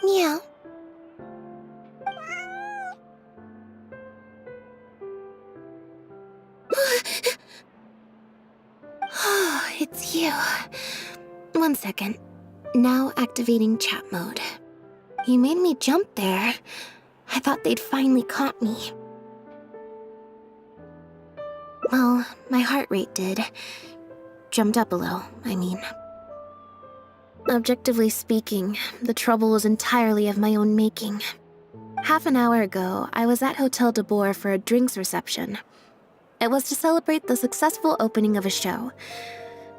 Meow. It's you. 1 second. Now activating chat mode. You made me jump there. I thought they'd finally caught me. Well, my heart rate did. Jumped up a little, I mean. Objectively speaking, the trouble was entirely of my own making. Half an hour ago, I was at Hotel de Boer for a drinks reception. It was to celebrate the successful opening of a show,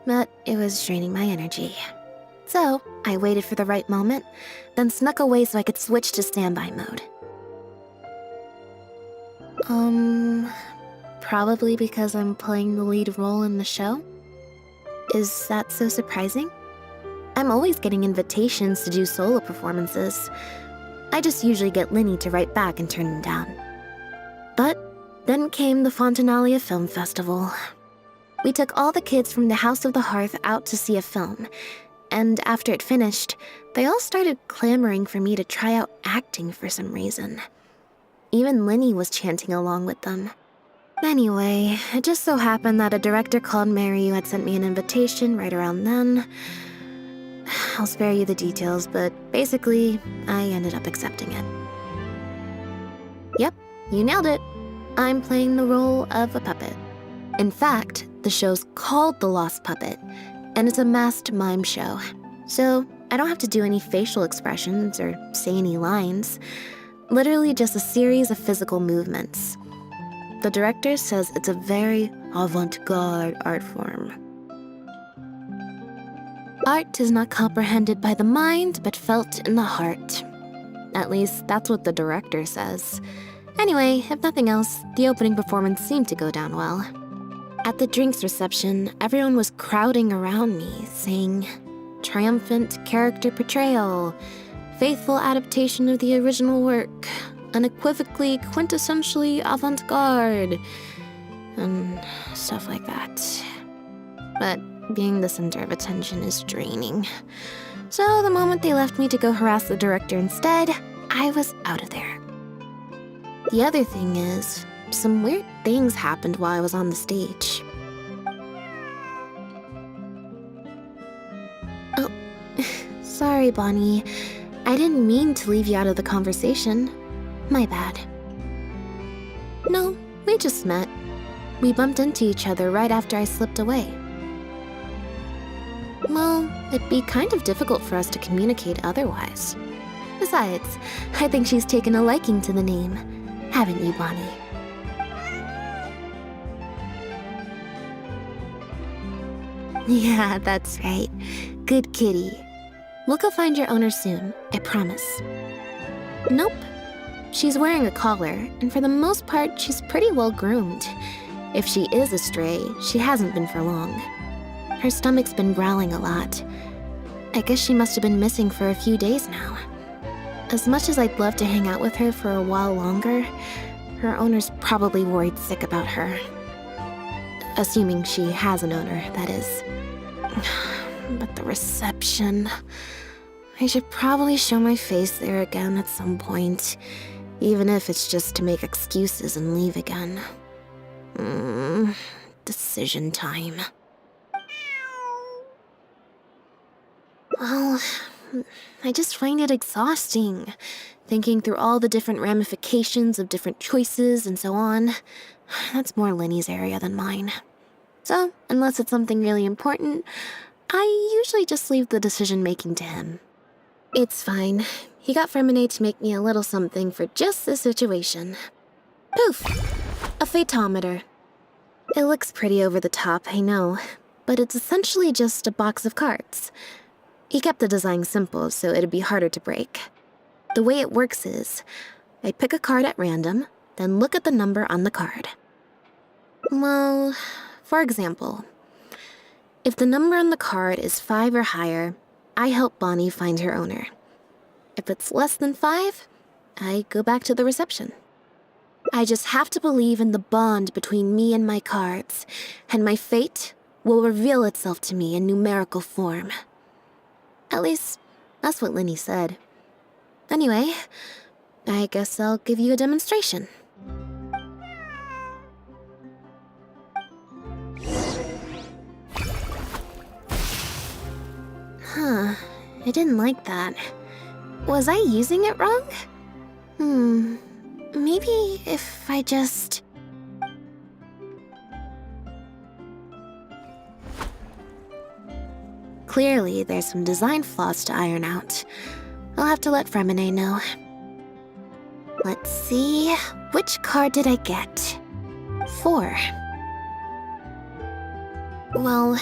but it was draining my energy. So, I waited for the right moment, then snuck away so I could switch to standby mode. Probably because I'm playing the lead role in the show? Is that so surprising? I'm always getting invitations to do solo performances. I just usually get Linny to write back and turn them down. But then came the Fontanalia Film Festival. We took all the kids from the House of the Hearth out to see a film, and after it finished, they all started clamoring for me to try out acting for some reason. Even Linny was chanting along with them. Anyway, it just so happened that a director called Mary had sent me an invitation right around then. I'll spare you the details, but basically, I ended up accepting it. Yep, you nailed it. I'm playing the role of a puppet. In fact, the show's called The Lost Puppet, and it's a masked mime show. So I don't have to do any facial expressions or say any lines. Literally just a series of physical movements. The director says it's a very avant-garde art form. Art is not comprehended by the mind, but felt in the heart. At least, that's what the director says. Anyway, if nothing else, the opening performance seemed to go down well. At the drinks reception, everyone was crowding around me, saying, "Triumphant character portrayal, faithful adaptation of the original work, unequivocally, quintessentially avant-garde," and stuff like that. But being the center of attention is draining. So the moment they left me to go harass the director instead, I was out of there. The other thing is, some weird things happened while I was on the stage. Oh, sorry, Bonnie. I didn't mean to leave you out of the conversation. My bad. No, we just met. We bumped into each other right after I slipped away. Well, it'd be kind of difficult for us to communicate otherwise. Besides, I think she's taken a liking to the name. Haven't you, Bonnie? Yeah, that's right. Good kitty. We'll go find your owner soon, I promise. Nope. She's wearing a collar, and for the most part, she's pretty well groomed. If she is a stray, she hasn't been for long. Her stomach's been growling a lot. I guess she must have been missing for a few days now. As much as I'd love to hang out with her for a while longer, her owner's probably worried sick about her. Assuming she has an owner, that is. But the reception... I should probably show my face there again at some point, even if it's just to make excuses and leave again. Decision time. Well, I just find it exhausting, thinking through all the different ramifications of different choices and so on. That's more Linny's area than mine. So, unless it's something really important, I usually just leave the decision-making to him. It's fine. He got Fremonade to make me a little something for just this situation. Poof! A phaetometer. It looks pretty over the top, I know, but it's essentially just a box of cards. He kept the design simple so it'd be harder to break. The way it works is, I pick a card at random, then look at the number on the card. Well, for example, if the number on the card is 5 or higher, I help Bonnie find her owner. If it's less than 5, I go back to the reception. I just have to believe in the bond between me and my cards, and my fate will reveal itself to me in numerical form. At least, that's what Linny said. Anyway, I guess I'll give you a demonstration. Huh, I didn't like that. Was I using it wrong? Maybe if I just... Clearly, there's some design flaws to iron out. I'll have to let Fremine know. Let's see, which card did I get? 4. Well,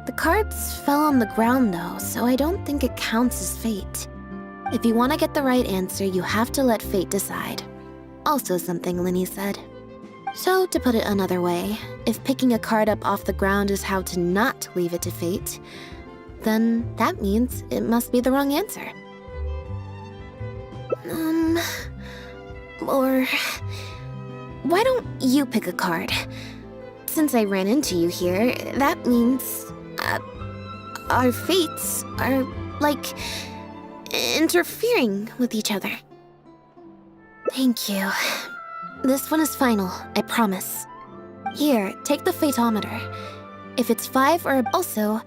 the cards fell on the ground though, so I don't think it counts as fate. If you want to get the right answer, you have to let fate decide. Also something Linny said. So, to put it another way, if picking a card up off the ground is how to not leave it to fate, then that means it must be the wrong answer. Or... why don't you pick a card? Since I ran into you here, that means... our fates are, like, interfering with each other. Thank you. This one is final, I promise. Here, take the Fateometer. If it's 5 or also,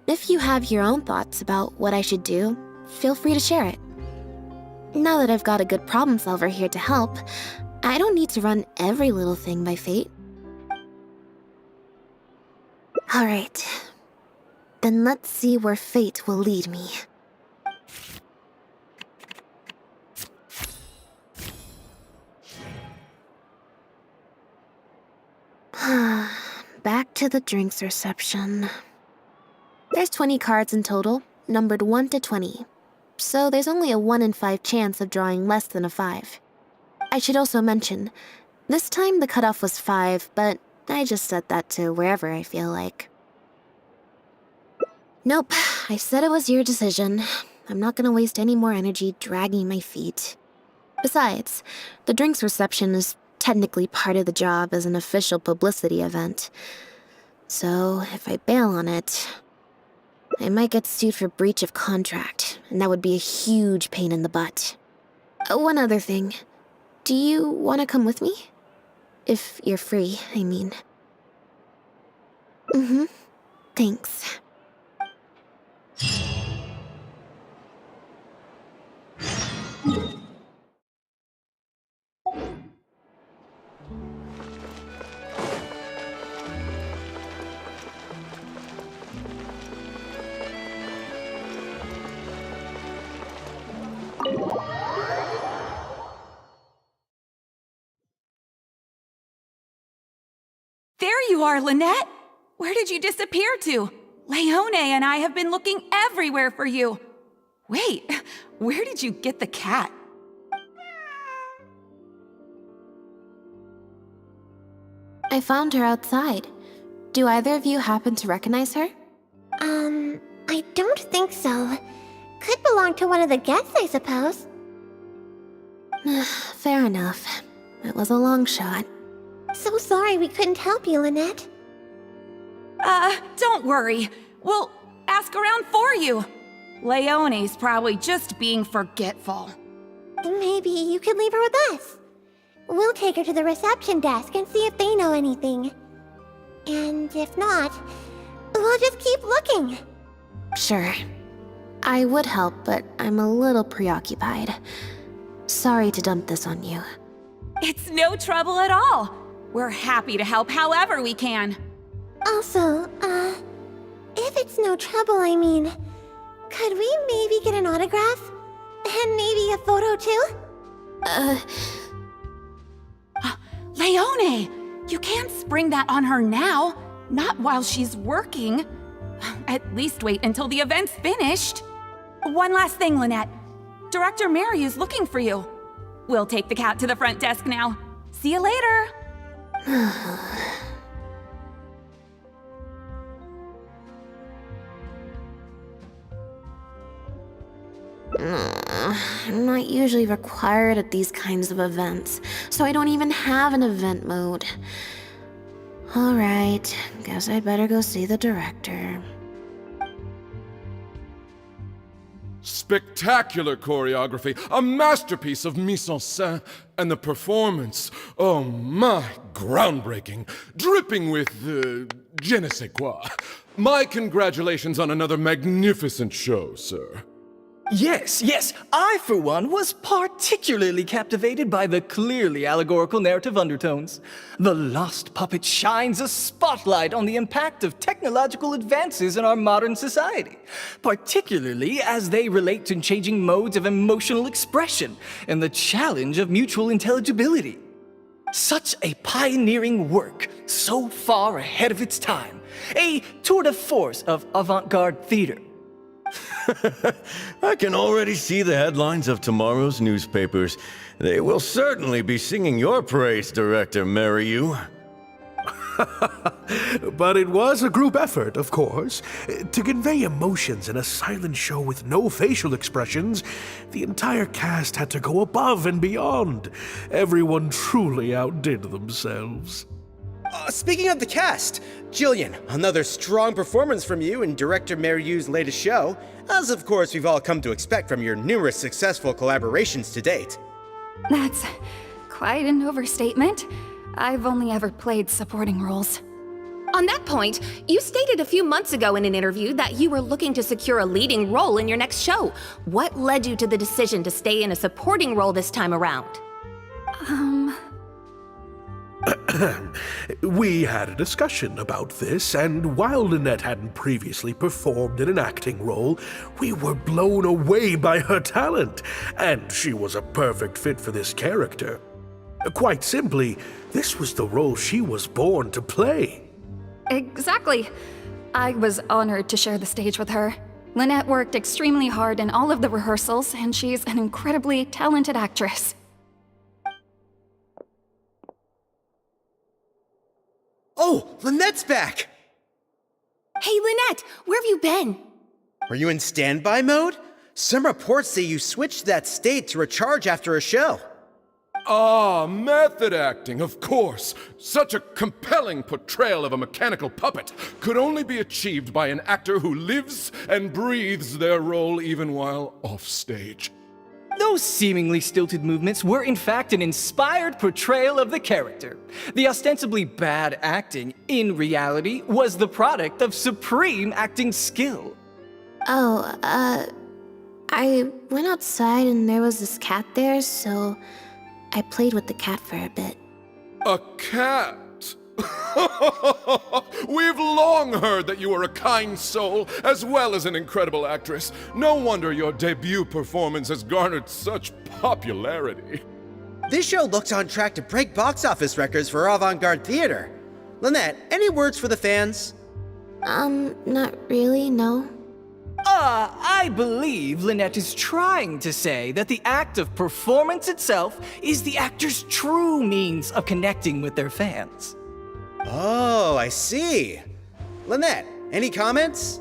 if you have your own thoughts about what I should do, feel free to share it. Now that I've got a good problem solver here to help, I don't need to run every little thing by fate. Alright. Then let's see where fate will lead me. Back to the drinks reception. There's 20 cards in total, numbered 1 to 20. So there's only a 1 in 5 chance of drawing less than a 5. I should also mention, this time the cutoff was 5, but I just set that to wherever I feel like. Nope, I said it was your decision. I'm not gonna waste any more energy dragging my feet. Besides, the drinks reception is technically part of the job as an official publicity event. So if I bail on it, I might get sued for breach of contract, and that would be a huge pain in the butt. One other thing. Do you want to come with me? If you're free, I mean. Thanks. There you are, Lynette! Where did you disappear to? Leone and I have been looking everywhere for you. Wait, where did you get the cat? I found her outside. Do either of you happen to recognize her? I don't think so. Could belong to one of the guests, I suppose. Fair enough. It was a long shot. So sorry we couldn't help you, Lynette. Don't worry. We'll ask around for you. Leone's probably just being forgetful. Maybe you could leave her with us. We'll take her to the reception desk and see if they know anything. And if not, we'll just keep looking. Sure. I would help, but I'm a little preoccupied. Sorry to dump this on you. It's no trouble at all. We're happy to help however we can. Also, if it's no trouble, I mean, could we maybe get an autograph? And maybe a photo too? Leone! You can't spring that on her now. not while she's working. At least wait until the event's finished. One last thing, Lynette. Director Mariu's looking for you. We'll take the cat to the front desk now. See you later. I'm not usually required at these kinds of events, so I don't even have an event mode. Alright, guess I'd better go see the director. Spectacular choreography, a masterpiece of mise-en-scène, and the performance, oh my, groundbreaking, dripping with, je ne sais quoi. My congratulations on another magnificent show, sir. Yes, I for one was particularly captivated by the clearly allegorical narrative undertones. The Lost Puppet shines a spotlight on the impact of technological advances in our modern society, particularly as they relate to changing modes of emotional expression and the challenge of mutual intelligibility. Such a pioneering work, so far ahead of its time, a tour de force of avant-garde theater. I can already see the headlines of tomorrow's newspapers. They will certainly be singing your praise, Director Mariu. But it was a group effort, of course. To convey emotions in a silent show with no facial expressions, the entire cast had to go above and beyond. Everyone truly outdid themselves. Speaking of the cast, Jillian, another strong performance from you in Director Mariu's latest show, as of course we've all come to expect from your numerous successful collaborations to date. That's quite an overstatement. I've only ever played supporting roles. On that point, you stated a few months ago in an interview that you were looking to secure a leading role in your next show. What led you to the decision to stay in a supporting role this time around? We had a discussion about this, and while Lynette hadn't previously performed in an acting role, we were blown away by her talent, and she was a perfect fit for this character. Quite simply, this was the role she was born to play. Exactly. I was honored to share the stage with her. Lynette worked extremely hard in all of the rehearsals, and she's an incredibly talented actress. Oh, Lynette's back! Hey, Lynette, where have you been? Are you in standby mode? Some reports say you switched that state to recharge after a show. Ah, method acting, of course. Such a compelling portrayal of a mechanical puppet could only be achieved by an actor who lives and breathes their role even while offstage. Those seemingly stilted movements were in fact an inspired portrayal of the character. The ostensibly bad acting, in reality, was the product of supreme acting skill. I went outside and there was this cat there, so I played with the cat for a bit. A cat? We've long heard that you are a kind soul, as well as an incredible actress. No wonder your debut performance has garnered such popularity. This show looks on track to break box office records for avant-garde theater. Lynette, any words for the fans? Not really, no. I believe Lynette is trying to say that the act of performance itself is the actor's true means of connecting with their fans. Oh, I see. Lynette, any comments?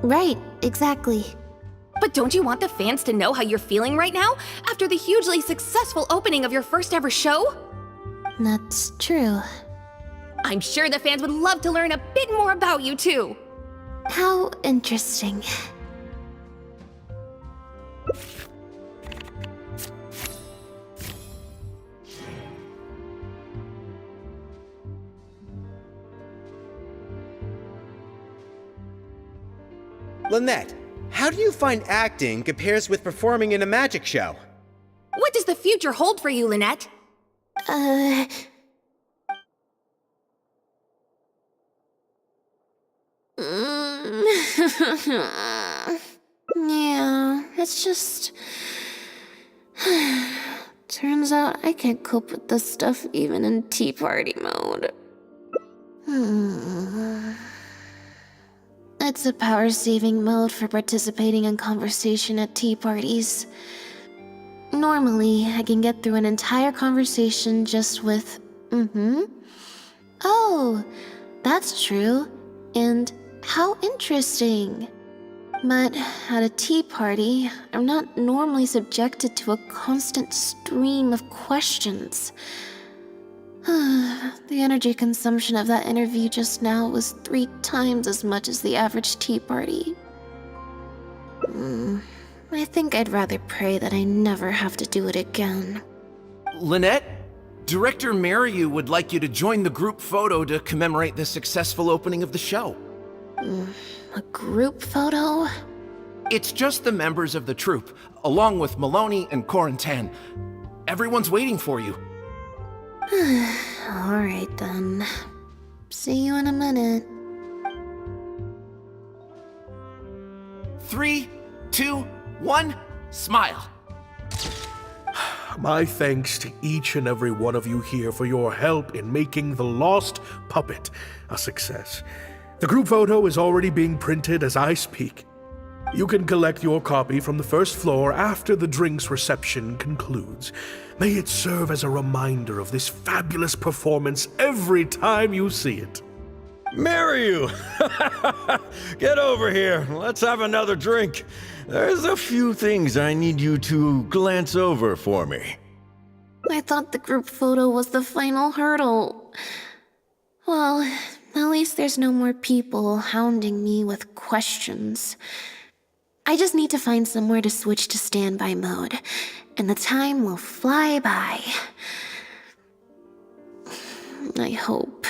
Right, exactly. But don't you want the fans to know how you're feeling right now, after the hugely successful opening of your first ever show? That's true. I'm sure the fans would love to learn a bit more about you, too. How interesting. Lynette, how do you find acting compares with performing in a magic show? What does the future hold for you, Lynette? Yeah, it's just Turns out I can't cope with this stuff even in tea party mode. It's a power-saving mode for participating in conversation at tea parties. Normally, I can get through an entire conversation just with, Oh, that's true. And how interesting. But at a tea party, I'm not normally subjected to a constant stream of questions. The energy consumption of that interview just now was 3 times as much as the average tea party. I think I'd rather pray that I never have to do it again. Lynette, Director Mariu would like you to join the group photo to commemorate the successful opening of the show. A group photo? It's just the members of the troupe, along with Maloney and Corentin. Everyone's waiting for you. Alright then. See you in a minute. 3, 2, 1, smile. My thanks to each and every one of you here for your help in making The Lost Puppet a success. The group photo is already being printed as I speak. You can collect your copy from the first floor after the drinks reception concludes. May it serve as a reminder of this fabulous performance every time you see it. Mariu! Get over here. Let's have another drink. There's a few things I need you to glance over for me. I thought the group photo was the final hurdle. Well, at least there's no more people hounding me with questions. I just need to find somewhere to switch to standby mode, and the time will fly by. I hope.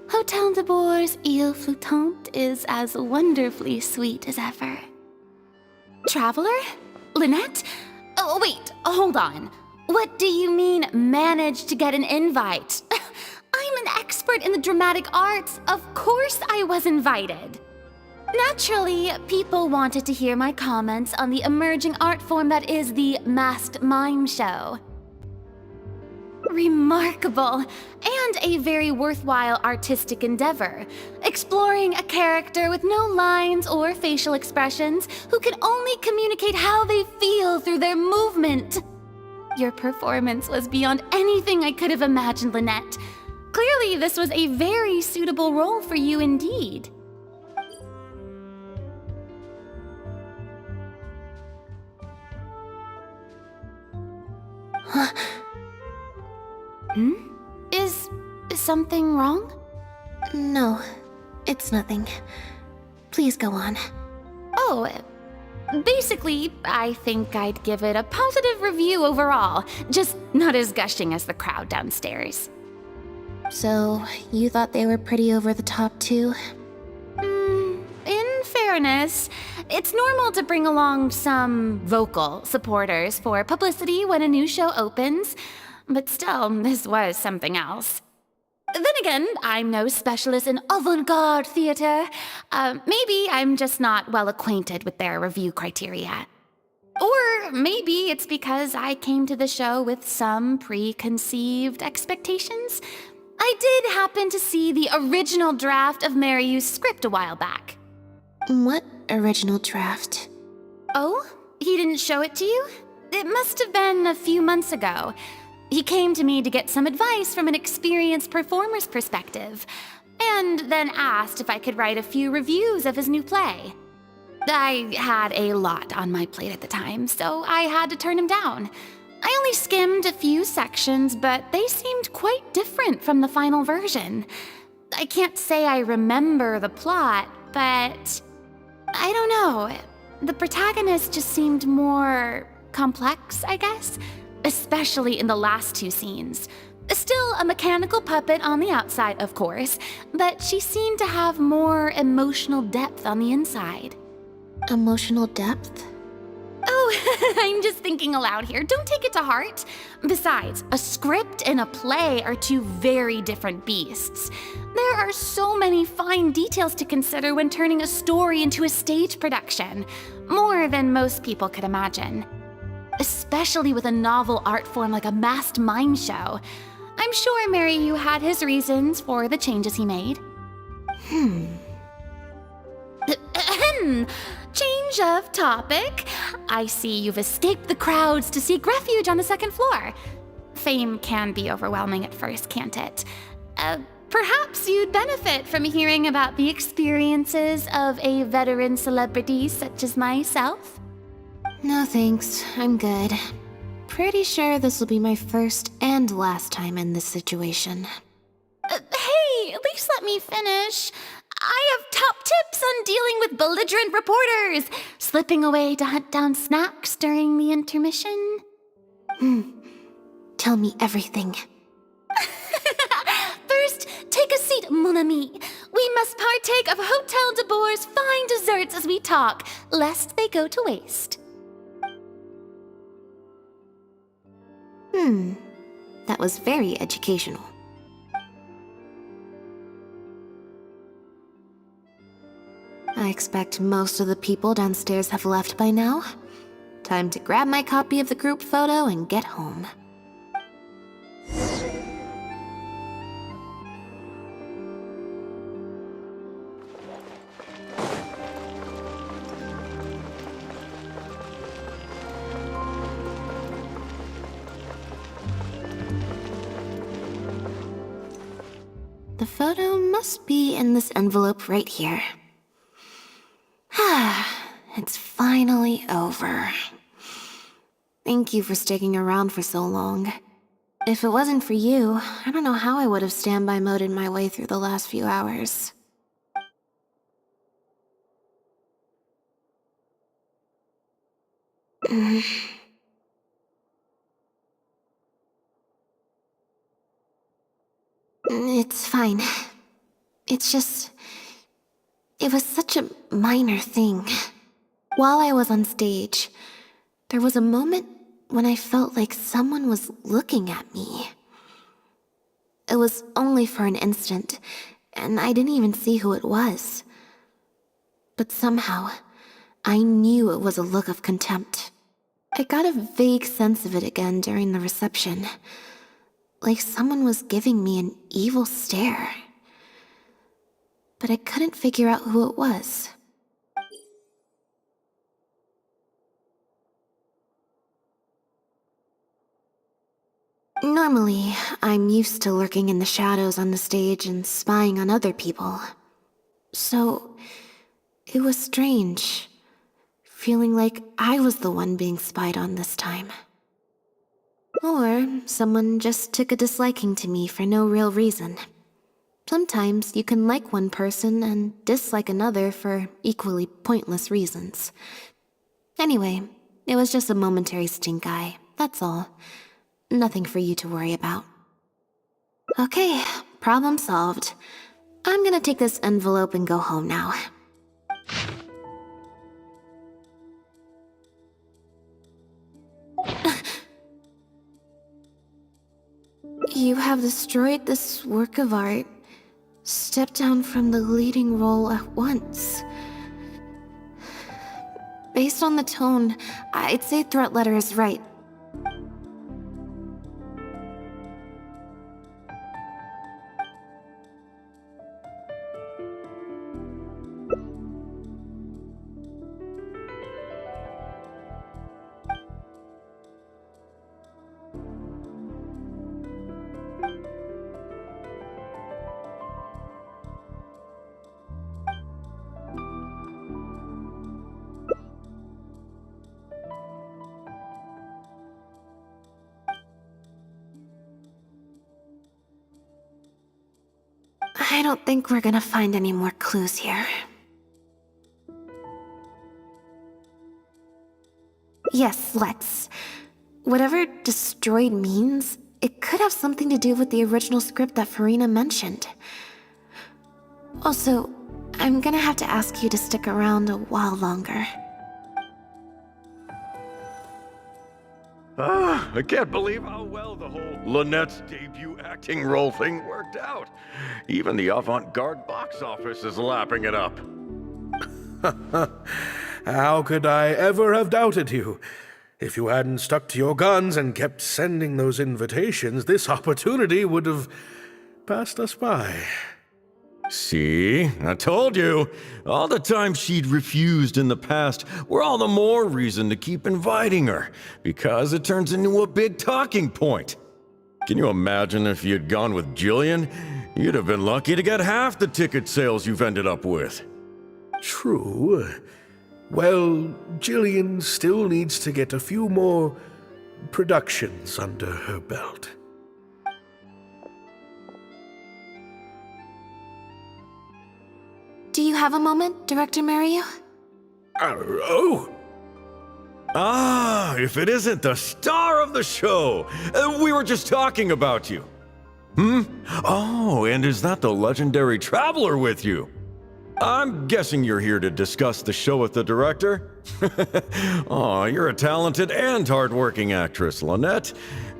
Hotel de Bour's Ile Flottante is as wonderfully sweet as ever. Traveler? Lynette? Oh, wait, hold on. What do you mean, managed to get an invite? I'm an expert in the dramatic arts. Of course I was invited. Naturally, people wanted to hear my comments on the emerging art form that is the masked mime show. Remarkable, and a very worthwhile artistic endeavor, exploring a character with no lines or facial expressions who can only communicate how they feel through their movement. Your performance was beyond anything I could have imagined, Lynette. Clearly, this was a very suitable role for you indeed. Is something wrong? No, it's nothing. Please go on. Oh, basically, I think I'd give it a positive review overall, just not as gushing as the crowd downstairs. So, you thought they were pretty over the top too? In fairness, it's normal to bring along some vocal supporters for publicity when a new show opens. But still, this was something else. Then again, I'm no specialist in avant-garde theater. Maybe I'm just not well acquainted with their review criteria. Or maybe it's because I came to the show with some preconceived expectations. I did happen to see the original draft of Mariu's script a while back. What original draft? Oh? He didn't show it to you? It must have been a few months ago. He came to me to get some advice from an experienced performer's perspective, and then asked if I could write a few reviews of his new play. I had a lot on my plate at the time, so I had to turn him down. I only skimmed a few sections, but they seemed quite different from the final version. I can't say I remember the plot, but I don't know. The protagonist just seemed more complex, I guess. Especially in the last 2 scenes. Still a mechanical puppet on the outside, of course, but she seemed to have more emotional depth on the inside. Emotional depth? Oh, Oh, I'm just thinking aloud here. Don't take it to heart. Besides, a script and a play are two very different beasts. There are so many fine details to consider when turning a story into a stage production, more than most people could imagine. Especially with a novel art form like a masked mime show. I'm sure Maryu had his reasons for the changes he made. Change of topic. I see you've escaped the crowds to seek refuge on the second floor. Fame can be overwhelming at first, can't it? Perhaps you'd benefit from hearing about the experiences of a veteran celebrity such as myself. No thanks, I'm good. Pretty sure this will be my first and last time in this situation. Hey, at least let me finish. I have top tips on dealing with belligerent reporters, slipping away to hunt down snacks during the intermission. Tell me everything. First, take a seat, mon ami. We must partake of Hotel de Boer's fine desserts as we talk, lest they go to waste. That was very educational. I expect most of the people downstairs have left by now. Time to grab my copy of the group photo and get home. The photo must be in this envelope right here. It's finally over. Thank you for sticking around for so long. If it wasn't for you, I don't know how I would have standby moded my way through the last few hours. It's fine. It's just... It was such a minor thing. While I was on stage, there was a moment when I felt like someone was looking at me. It was only for an instant, and I didn't even see who it was. But somehow, I knew it was a look of contempt. I got a vague sense of it again during the reception. Like someone was giving me an evil stare. But I couldn't figure out who it was. Normally, I'm used to lurking in the shadows on the stage and spying on other people. So, it was strange, feeling like I was the one being spied on this time. Or someone just took a disliking to me for no real reason. Sometimes you can like one person and dislike another for equally pointless reasons. Anyway, it was just a momentary stink eye, that's all. Nothing for you to worry about. Okay, problem solved. I'm gonna take this envelope and go home now. You have destroyed this work of art. Step down from the leading role at once. Based on the tone, I'd say threat letter is right. I don't think we're gonna find any more clues here. Yes, let's. Whatever destroyed means, it could have something to do with the original script that Farina mentioned. Also, I'm gonna have to ask you to stick around a while longer. I can't believe how well the whole Lynette's debut acting role thing worked out. Even the avant-garde box office is lapping it up. How could I ever have doubted you? If you hadn't stuck to your guns and kept sending those invitations, this opportunity would have passed us by. See? I told you. All the times she'd refused in the past were all the more reason to keep inviting her, because it turns into a big talking point. Can you imagine if you'd gone with Jillian? You'd have been lucky to get half the ticket sales you've ended up with. True. Well, Jillian still needs to get a few more productions under her belt. Do you have a moment, Director Mario? Oh! Ah, if it isn't the star of the show! We were just talking about you. Oh, and is that the legendary traveler with you? I'm guessing you're here to discuss the show with the director? Oh, you're a talented and hardworking actress, Lynette.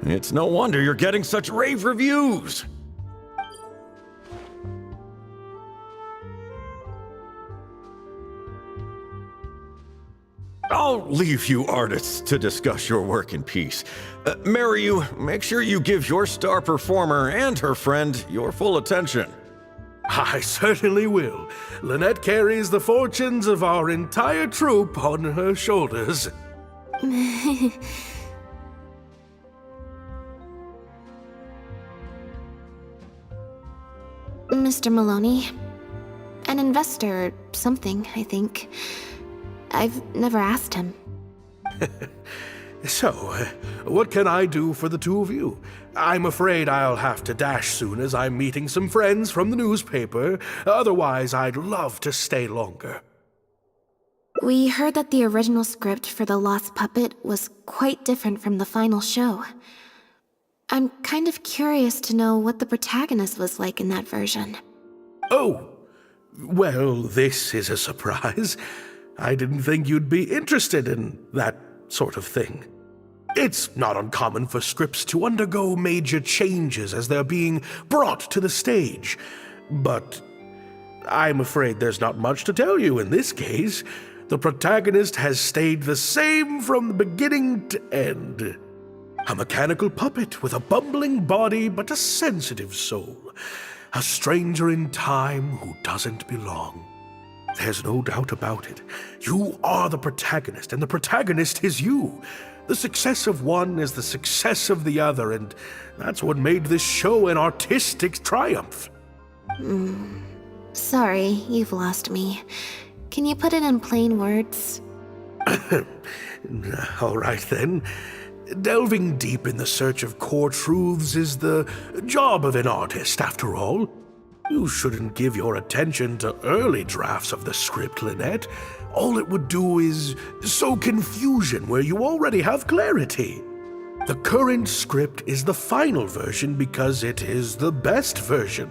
It's no wonder you're getting such rave reviews. I'll leave you artists to discuss your work in peace. Maryu, make sure you give your star performer and her friend your full attention. I certainly will. Lynette carries the fortunes of our entire troupe on her shoulders. Mr. Maloney. An investor or something, I think. I've never asked him. So, what can I do for the two of you? I'm afraid I'll have to dash soon as I'm meeting some friends from the newspaper. Otherwise, I'd love to stay longer. We heard that the original script for The Lost Puppet was quite different from the final show. I'm kind of curious to know what the protagonist was like in that version. Oh, well, this is a surprise. I didn't think you'd be interested in that sort of thing. It's not uncommon for scripts to undergo major changes as they're being brought to the stage. But I'm afraid there's not much to tell you in this case. The protagonist has stayed the same from the beginning to end. A mechanical puppet with a bumbling body but a sensitive soul. A stranger in time who doesn't belong. There's no doubt about it. You are the protagonist, and the protagonist is you. The success of one is the success of the other, and that's what made this show an artistic triumph. Sorry, you've lost me. Can you put it in plain words? All right, then. Delving deep in the search of core truths is the job of an artist, after all. You shouldn't give your attention to early drafts of the script, Lynette. All it would do is sow confusion where you already have clarity. The current script is the final version because it is the best version,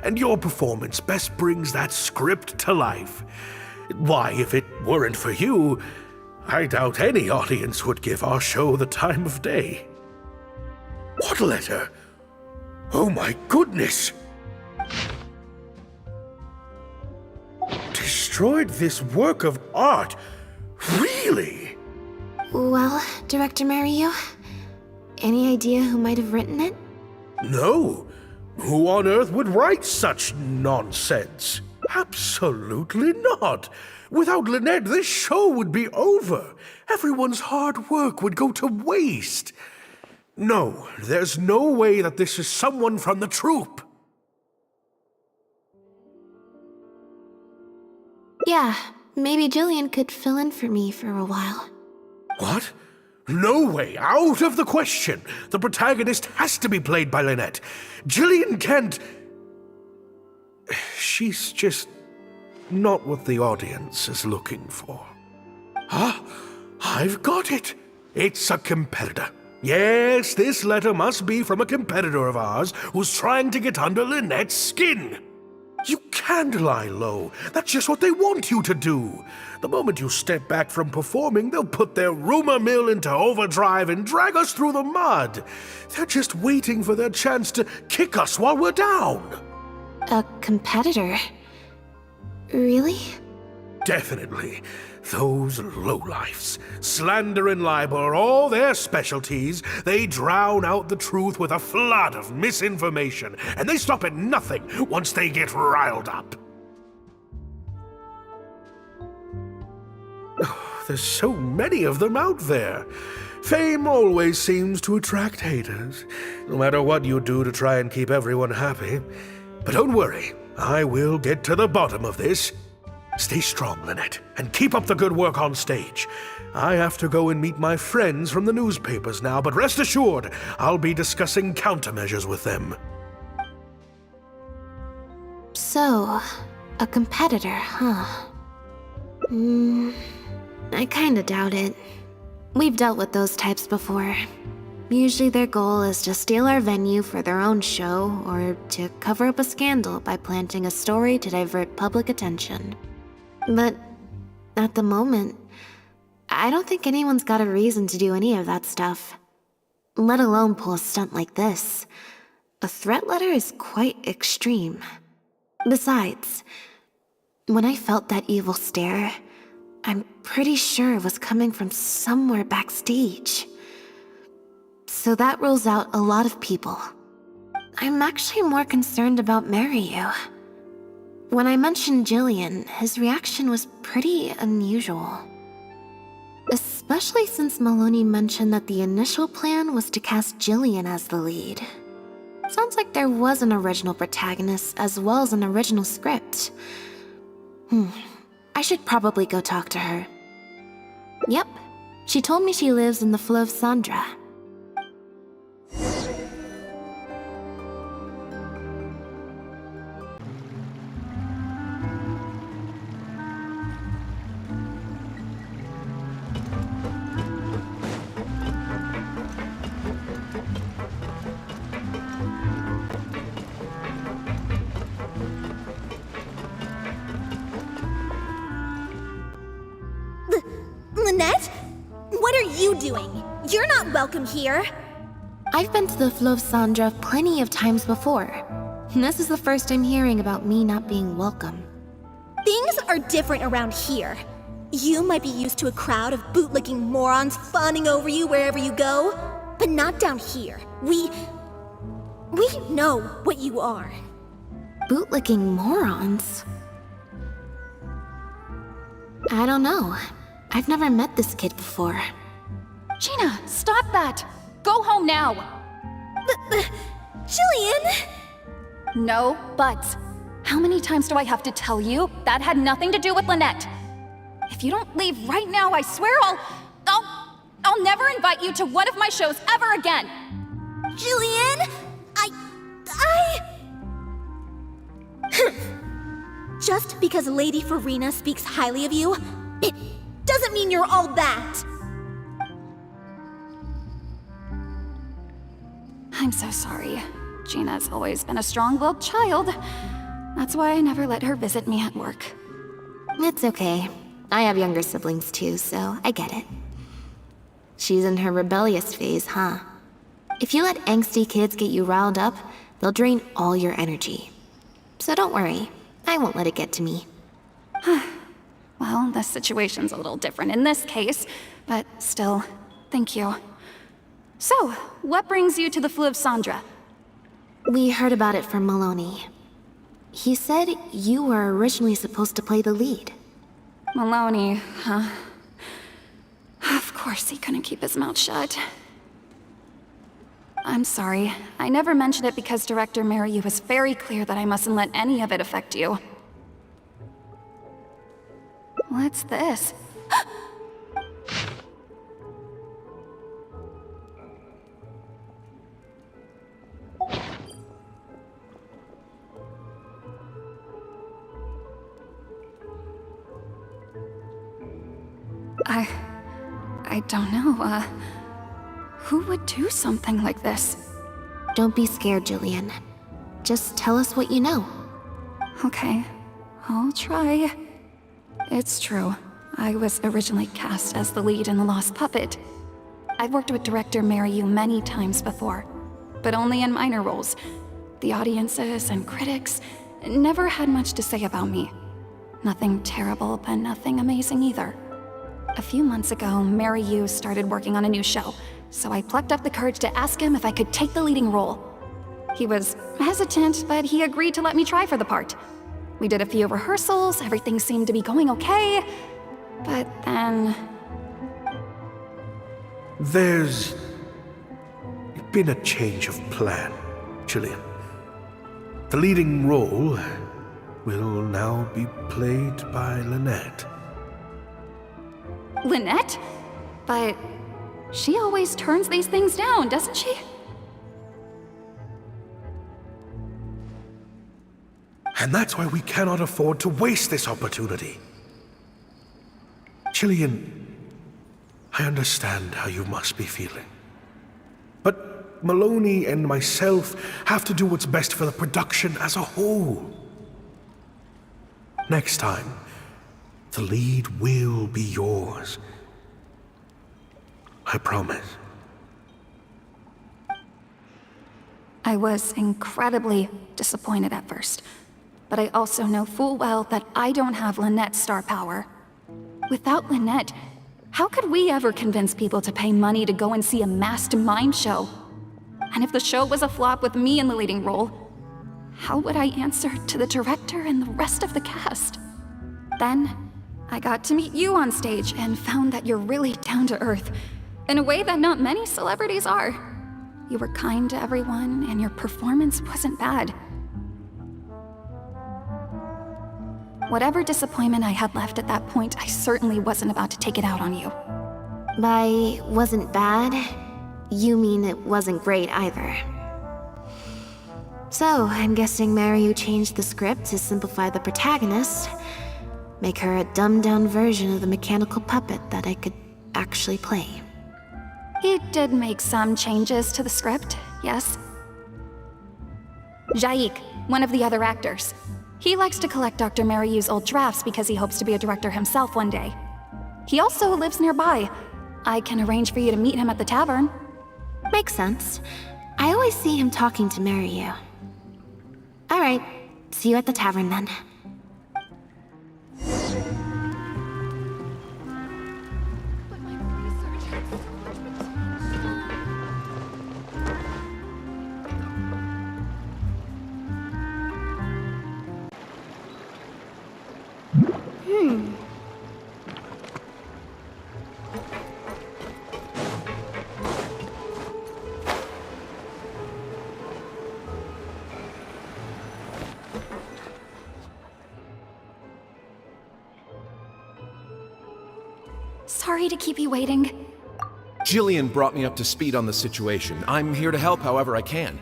and your performance best brings that script to life. Why, if it weren't for you, I doubt any audience would give our show the time of day. What letter? Oh my goodness! Destroyed this work of art? Really? Well, Director Mario, any idea who might have written it? No. Who on earth would write such nonsense? Absolutely not. Without Lynette, this show would be over. Everyone's hard work would go to waste. No, there's no way that this is someone from the troupe. Yeah, maybe Jillian could fill in for me for a while. What? No way, out of the question. The protagonist has to be played by Lynette. Jillian can't... She's just not what the audience is looking for. Ah, I've got it. It's a competitor. Yes, this letter must be from a competitor of ours who's trying to get under Lynette's skin. You can't lie low. That's just what they want you to do. The moment you step back from performing, they'll put their rumor mill into overdrive and drag us through the mud. They're just waiting for their chance to kick us while we're down. A competitor? Really? Definitely. Those lowlifes. Slander and libel are all their specialties. They drown out the truth with a flood of misinformation, and they stop at nothing once they get riled up. There's so many of them out there. Fame always seems to attract haters, no matter what you do to try and keep everyone happy. But don't worry, I will get to the bottom of this. Stay strong, Lynette, and keep up the good work on stage. I have to go and meet my friends from the newspapers now, but rest assured, I'll be discussing countermeasures with them. So, a competitor, huh? I kinda doubt it. We've dealt with those types before. Usually their goal is to steal our venue for their own show, or to cover up a scandal by planting a story to divert public attention. But at the moment, I don't think anyone's got a reason to do any of that stuff. Let alone pull a stunt like this. A threat letter is quite extreme. Besides, when I felt that evil stare, I'm pretty sure it was coming from somewhere backstage. So that rules out a lot of people. I'm actually more concerned about Maryu. When I mentioned Jillian, his reaction was pretty unusual. Especially since Maloney mentioned that the initial plan was to cast Jillian as the lead. Sounds like there was an original protagonist as well as an original script. I should probably go talk to her. Yep, she told me she lives in the Fleuve Sandra. Lynette? What are you doing? You're not welcome here. I've been to the Fleuve Sandra plenty of times before. This is the first I'm hearing about me not being welcome. Things are different around here. You might be used to a crowd of bootlicking morons fawning over you wherever you go, but not down here. We know what you are. Bootlicking morons? I don't know. I've never met this kid before. Gina, stop that! Go home now! Jillian! No buts. How many times do I have to tell you? That had nothing to do with Lynette. If you don't leave right now, I swear I'll never invite you to one of my shows ever again! Jillian! Just because Lady Farina speaks highly of you, it doesn't mean you're all that! I'm so sorry. Gina's always been a strong-willed child. That's why I never let her visit me at work. It's okay. I have younger siblings too, so I get it. She's in her rebellious phase, huh? If you let angsty kids get you riled up, they'll drain all your energy. So don't worry, I won't let it get to me. Well, the situation's a little different in this case, but still, thank you. So, what brings you to the Fleuve Sandra? We heard about it from Maloney. He said you were originally supposed to play the lead. Maloney, huh? Of course he couldn't keep his mouth shut. I'm sorry. I never mentioned it because Director Maryu was very clear that I mustn't let any of it affect you. What's this? I don't know, who would do something like this? Don't be scared, Jillian. Just tell us what you know. Okay, I'll try. It's true. I was originally cast as the lead in The Lost Puppet. I've worked with director Mariyu many times before, but only in minor roles. The audiences and critics never had much to say about me. Nothing terrible, but nothing amazing either. A few months ago, Mariyu started working on a new show, so I plucked up the courage to ask him if I could take the leading role. He was hesitant, but he agreed to let me try for the part. We did a few rehearsals, everything seemed to be going okay, but then... There's been a change of plan, Jillian. The leading role will now be played by Lynette. Lynette? But she always turns these things down, doesn't she? And that's why we cannot afford to waste this opportunity. Jillian, I understand how you must be feeling. But Maloney and myself have to do what's best for the production as a whole. Next time, the lead will be yours. I promise. I was incredibly disappointed at first, but I also know full well that I don't have Lynette's star power. Without Lynette, how could we ever convince people to pay money to go and see a masked mime show? And if the show was a flop with me in the leading role, how would I answer to the director and the rest of the cast? Then, I got to meet you on stage and found that you're really down to earth, in a way that not many celebrities are. You were kind to everyone, and your performance wasn't bad. Whatever disappointment I had left at that point, I certainly wasn't about to take it out on you. By wasn't bad, you mean it wasn't great either. So, I'm guessing Mariyu changed the script to simplify the protagonist, make her a dumbed-down version of the mechanical puppet that I could actually play. He did make some changes to the script, yes? Jaik, one of the other actors. He likes to collect Dr. Mariyu's old drafts because he hopes to be a director himself one day. He also lives nearby. I can arrange for you to meet him at the tavern. Makes sense. I always see him talking to Mariyu. Alright, see you at the tavern then. Sorry to keep you waiting. Jillian brought me up to speed on the situation. I'm here to help however I can.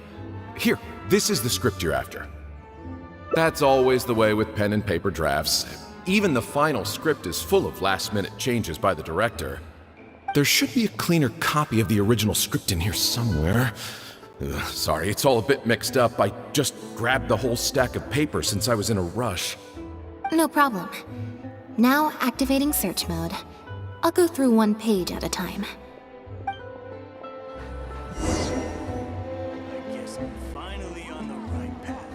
Here, this is the script you're after. That's always the way with pen and paper drafts. Even the final script is full of last-minute changes by the director. There should be a cleaner copy of the original script in here somewhere. Sorry, it's all a bit mixed up. I just grabbed the whole stack of paper since I was in a rush. No problem. Now activating search mode. I'll go through one page at a time. Guess I'm finally on the right path.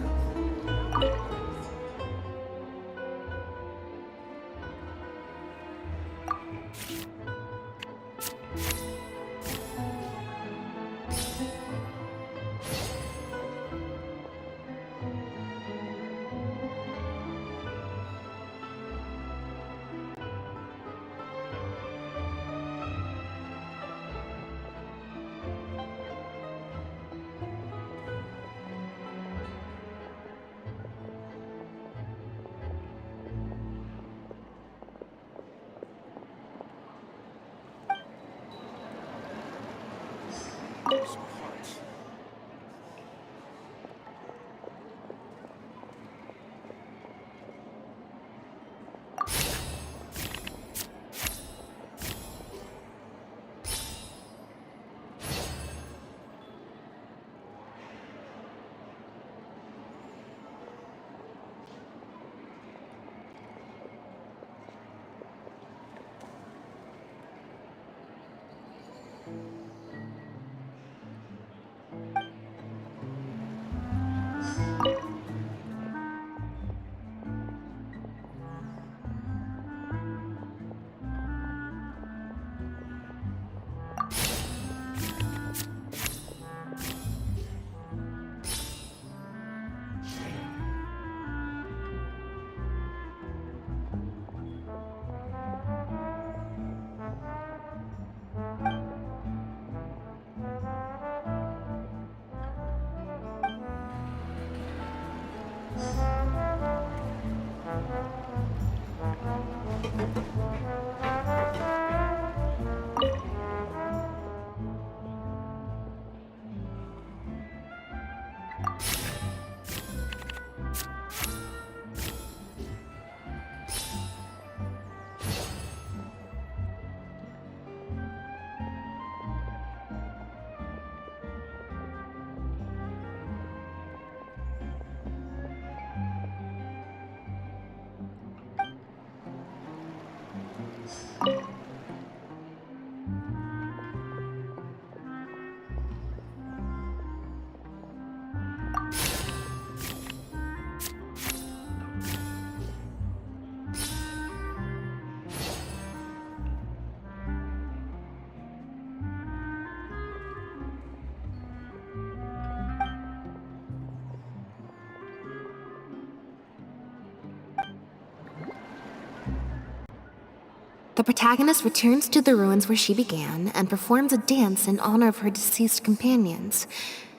The protagonist returns to the ruins where she began and performs a dance in honor of her deceased companions.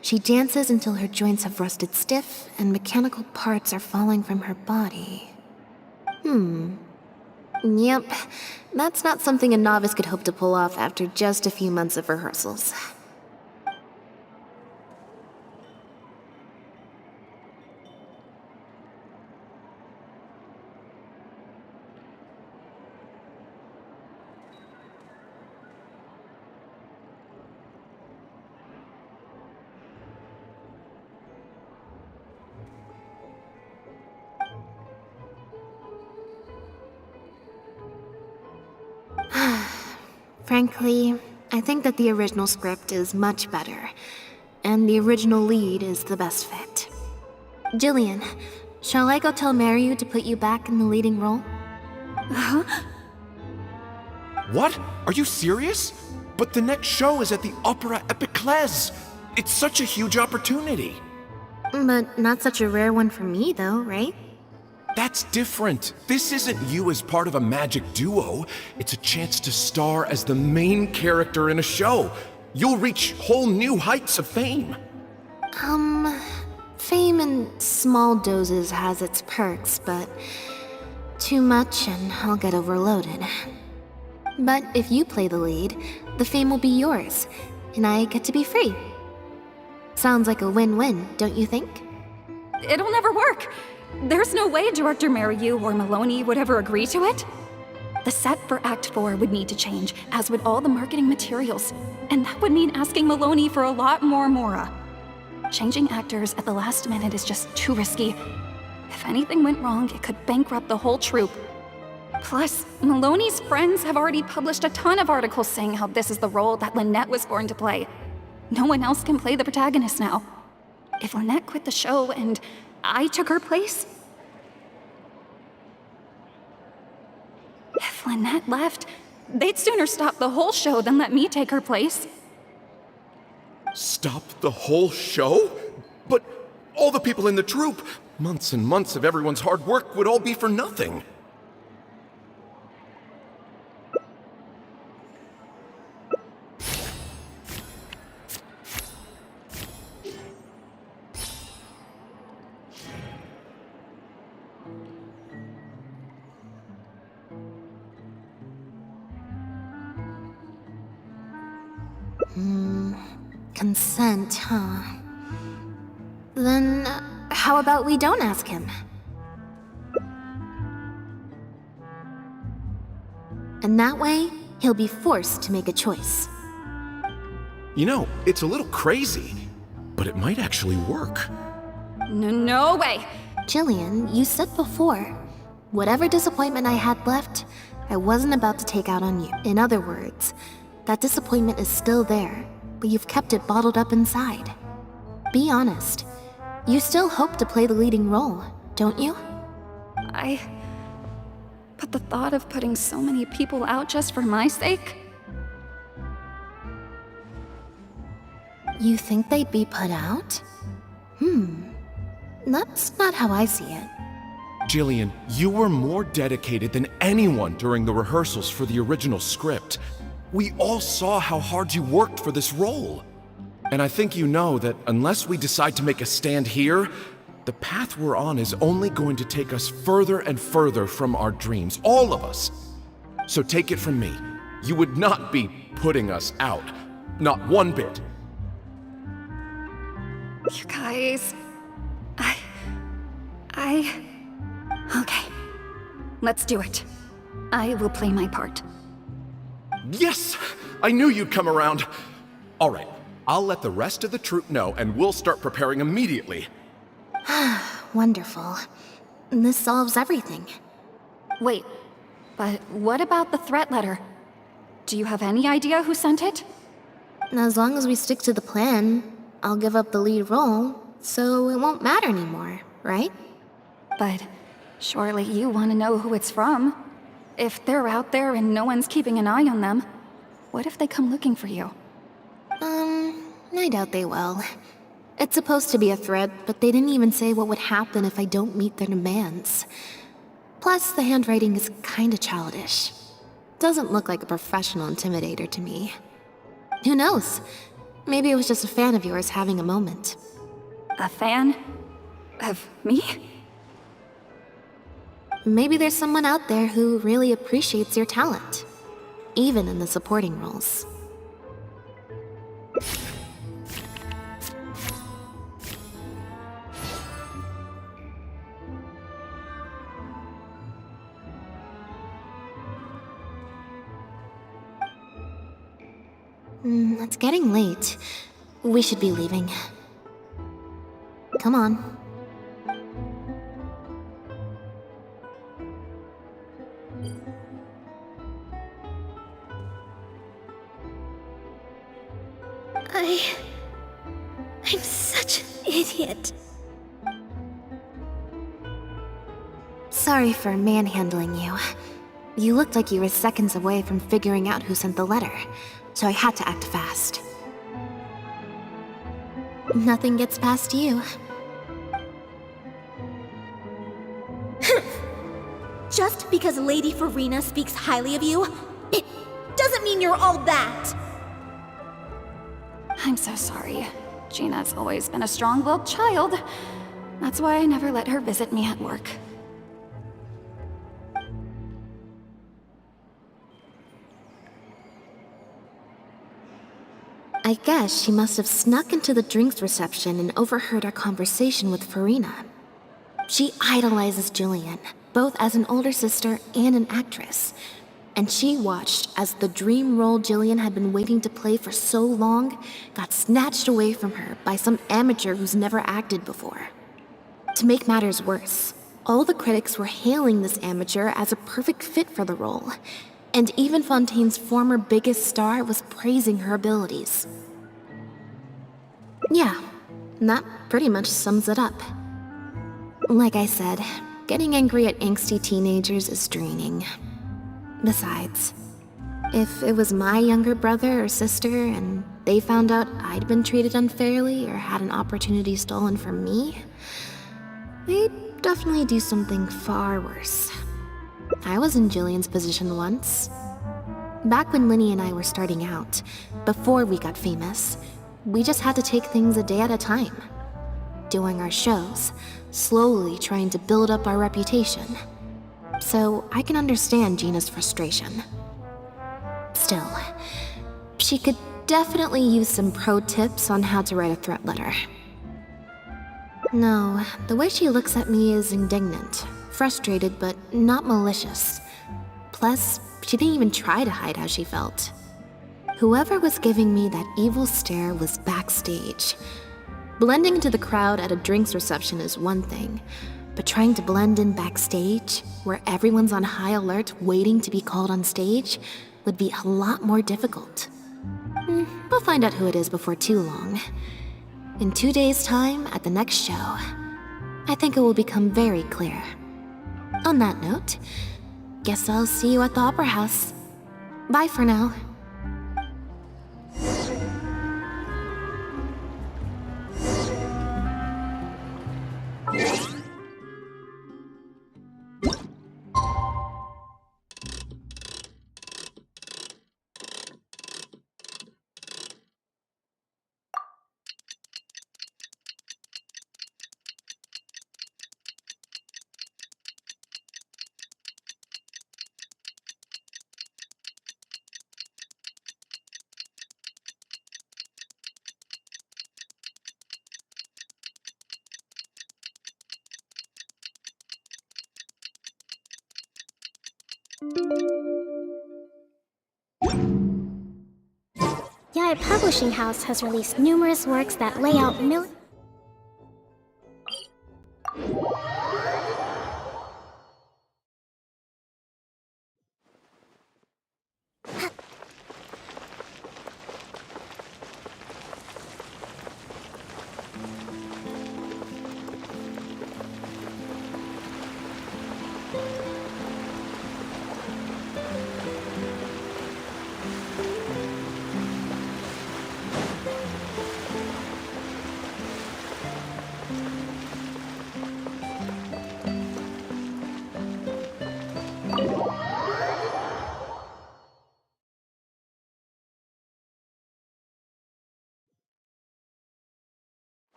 She dances until her joints have rusted stiff and mechanical parts are falling from her body. Yep, that's not something a novice could hope to pull off after just a few months of rehearsals. Frankly, I think that the original script is much better, and the original lead is the best fit. Jillian, shall I go tell Mariu to put you back in the leading role? What? Are you serious? But the next show is at the Opera Epiclese. It's such a huge opportunity. But not such a rare one for me, though, right? That's different. This isn't you as part of a magic duo. It's a chance to star as the main character in a show. You'll reach whole new heights of fame. Fame in small doses has its perks, but too much and I'll get overloaded. But if you play the lead, the fame will be yours, and I get to be free. Sounds like a win-win, don't you think? It'll never work. There's no way Director Mariu or Maloney would ever agree to it. The set for Act 4 would need to change, as would all the marketing materials. And that would mean asking Maloney for a lot more Mora. Changing actors at the last minute is just too risky. If anything went wrong, it could bankrupt the whole troupe. Plus, Maloney's friends have already published a ton of articles saying how this is the role that Lynette was born to play. No one else can play the protagonist now. If Lynette quit the show and I took her place? If Lynette left, they'd sooner stop the whole show than let me take her place. Stop the whole show? But all the people in the troupe, months and months of everyone's hard work would all be for nothing. Consent, huh? Then, how about we don't ask him? And that way, he'll be forced to make a choice. You know, it's a little crazy, but it might actually work. No way! Jillian, you said before, whatever disappointment I had left, I wasn't about to take out on you. In other words, that disappointment is still there, but you've kept it bottled up inside. Be honest. You still hope to play the leading role, don't you? But the thought of putting so many people out just for my sake? You think they'd be put out? That's not how I see it. Jillian, you were more dedicated than anyone during the rehearsals for the original script. We all saw how hard you worked for this role. And I think you know that unless we decide to make a stand here, the path we're on is only going to take us further and further from our dreams, all of us. So take it from me, you would not be putting us out. Not one bit. You guys... Okay. Let's do it. I will play my part. Yes! I knew you'd come around. All right, I'll let the rest of the troupe know and we'll start preparing immediately. Wonderful. This solves everything. Wait, but what about the threat letter? Do you have any idea who sent it? As long as we stick to the plan, I'll give up the lead role, so it won't matter anymore, right? But surely you want to know who it's from. If they're out there and no one's keeping an eye on them, what if they come looking for you? I doubt they will. It's supposed to be a threat, but they didn't even say what would happen if I don't meet their demands. Plus, the handwriting is kinda childish. doesn't look like a professional intimidator to me. Who knows? Maybe it was just a fan of yours having a moment. A fan? Of me? Maybe there's someone out there who really appreciates your talent, even in the supporting roles. It's getting late. We should be leaving. Come on. I'm such an idiot. Sorry for manhandling you. You looked like you were seconds away from figuring out who sent the letter, so I had to act fast. Nothing gets past you. Just because Lady Farina speaks highly of you, it doesn't mean you're all that. I'm so sorry. Gina's always been a strong-willed child. That's why I never let her visit me at work. I guess she must have snuck into the drinks reception and overheard our conversation with Farina. She idolizes Jillian, both as an older sister and an actress. And she watched as the dream role Jillian had been waiting to play for so long got snatched away from her by some amateur who's never acted before. To make matters worse, all the critics were hailing this amateur as a perfect fit for the role, and even Fontaine's former biggest star was praising her abilities. Yeah, that pretty much sums it up. Like I said, getting angry at angsty teenagers is draining. Besides, if it was my younger brother or sister and they found out I'd been treated unfairly or had an opportunity stolen from me, they'd definitely do something far worse. I was in Jillian's position once. Back when Linny and I were starting out, before we got famous, we just had to take things a day at a time. Doing our shows, slowly trying to build up our reputation. So I can understand Gina's frustration. Still, she could definitely use some pro tips on how to write a threat letter. No, the way she looks at me is indignant, frustrated, but not malicious. Plus, she didn't even try to hide how she felt. Whoever was giving me that evil stare was backstage. Blending into the crowd at a drinks reception is one thing, but trying to blend in backstage, where everyone's on high alert waiting to be called on stage, would be a lot more difficult. We'll find out who it is before too long. In 2 days' time, at the next show, I think it will become very clear. On that note, guess I'll see you at the Opera House. Bye for now. Yai Publishing House has released numerous works that lay out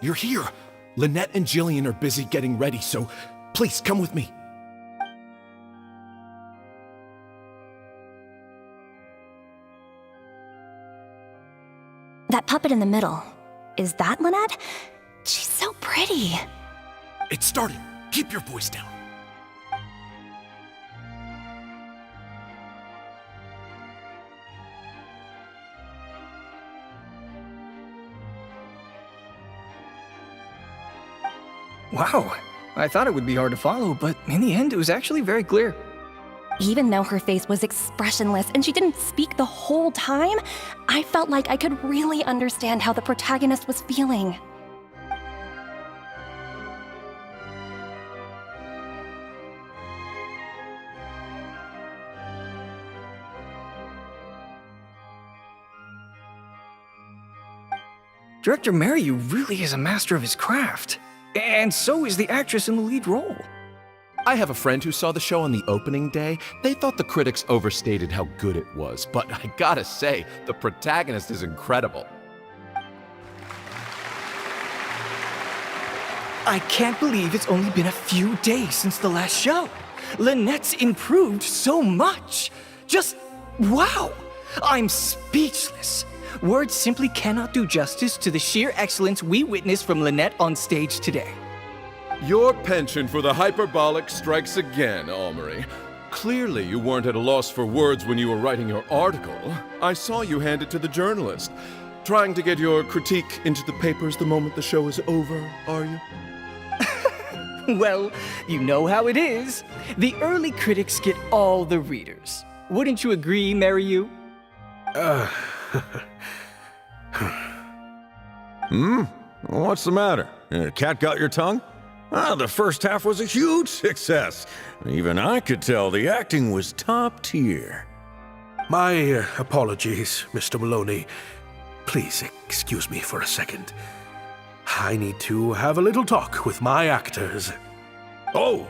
you're here. Lynette and Jillian are busy getting ready, so please come with me. That puppet in the middle, is that Lynette? She's so pretty. It started. Keep your voice down. Wow, I thought it would be hard to follow, but in the end, it was actually very clear. Even though her face was expressionless and she didn't speak the whole time, I felt like I could really understand how the protagonist was feeling. Director Mariu really is a master of his craft. And so is the actress in the lead role. I have a friend who saw the show on the opening day. They thought the critics overstated how good it was, but I gotta say, the protagonist is incredible. I can't believe it's only been a few days since the last show. Lynette's improved so much. Just wow! I'm speechless. Words simply cannot do justice to the sheer excellence we witnessed from Lynette on stage today. Your penchant for the hyperbolic strikes again, Almery. Clearly you weren't at a loss for words when you were writing your article. I saw you hand it to the journalist. Trying to get your critique into the papers the moment the show is over, are you? Well, you know how it is. The early critics get all the readers. Wouldn't you agree, Mariu? What's the matter? Cat got your tongue? The first half was a huge success. Even I could tell the acting was top tier. My apologies, Mr. Maloney. Please excuse me for a second. I need to have a little talk with my actors. Oh,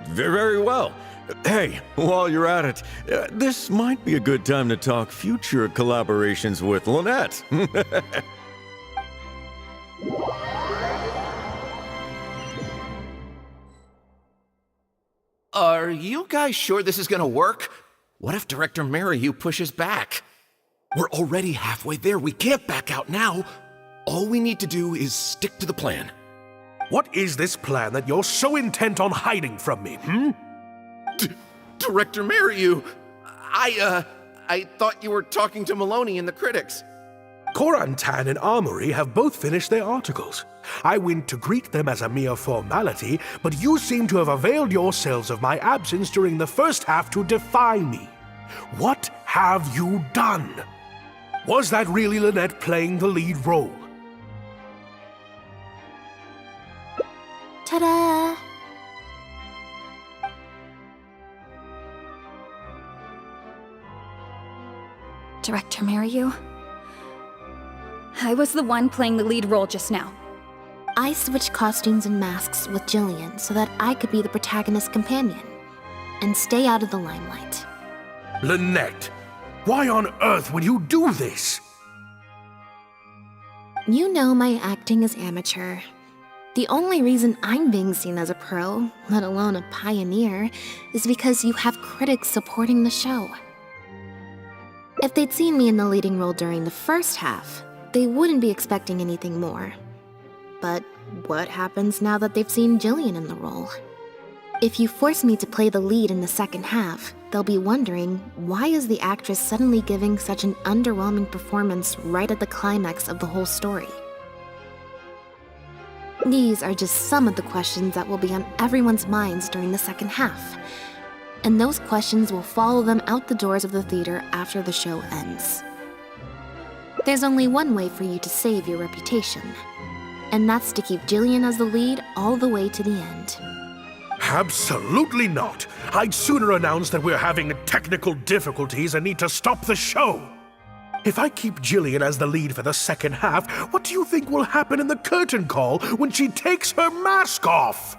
very well. Hey, while you're at it, this might be a good time to talk future collaborations with Lynette. Are you guys sure this is gonna work? What if Director Mariu pushes back? We're already halfway there. We can't back out now. All we need to do is stick to the plan. What is this plan that you're so intent on hiding from me, Director Mariu, I thought you were talking to Maloney and the critics. Korantan and Armory have both finished their articles. I went to greet them as a mere formality, but you seem to have availed yourselves of my absence during the first half to defy me. What have you done? Was that really Lynette playing the lead role? Ta-da! Director Mariu, I was the one playing the lead role just now. I switched costumes and masks with Jillian so that I could be the protagonist's companion and stay out of the limelight. Lynette, why on earth would you do this? You know my acting is amateur. The only reason I'm being seen as a pro, let alone a pioneer, is because you have critics supporting the show. If they'd seen me in the leading role during the first half, they wouldn't be expecting anything more. But what happens now that they've seen Jillian in the role? If you force me to play the lead in the second half, they'll be wondering, why is the actress suddenly giving such an underwhelming performance right at the climax of the whole story? These are just some of the questions that will be on everyone's minds during the second half. And those questions will follow them out the doors of the theater after the show ends. There's only one way for you to save your reputation, and that's to keep Jillian as the lead all the way to the end. Absolutely not. I'd sooner announce that we're having technical difficulties and need to stop the show. If I keep Jillian as the lead for the second half, what do you think will happen in the curtain call when she takes her mask off?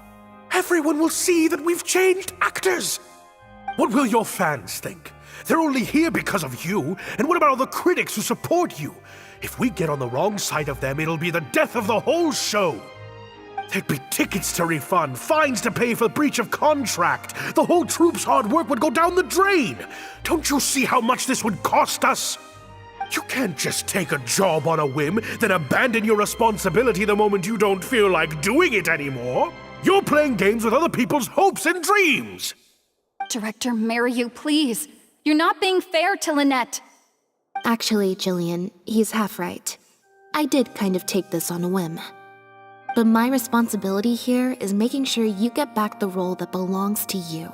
Everyone will see that we've changed actors. What will your fans think? They're only here because of you, and what about all the critics who support you? If we get on the wrong side of them, it'll be the death of the whole show. There'd be tickets to refund, fines to pay for breach of contract. The whole troupe's hard work would go down the drain. Don't you see how much this would cost us? You can't just take a job on a whim, then abandon your responsibility the moment you don't feel like doing it anymore. You're playing games with other people's hopes and dreams. Director Mariyu, please. You're not being fair to Lynette. Actually, Jillian, he's half right. I did kind of take this on a whim. But my responsibility here is making sure you get back the role that belongs to you.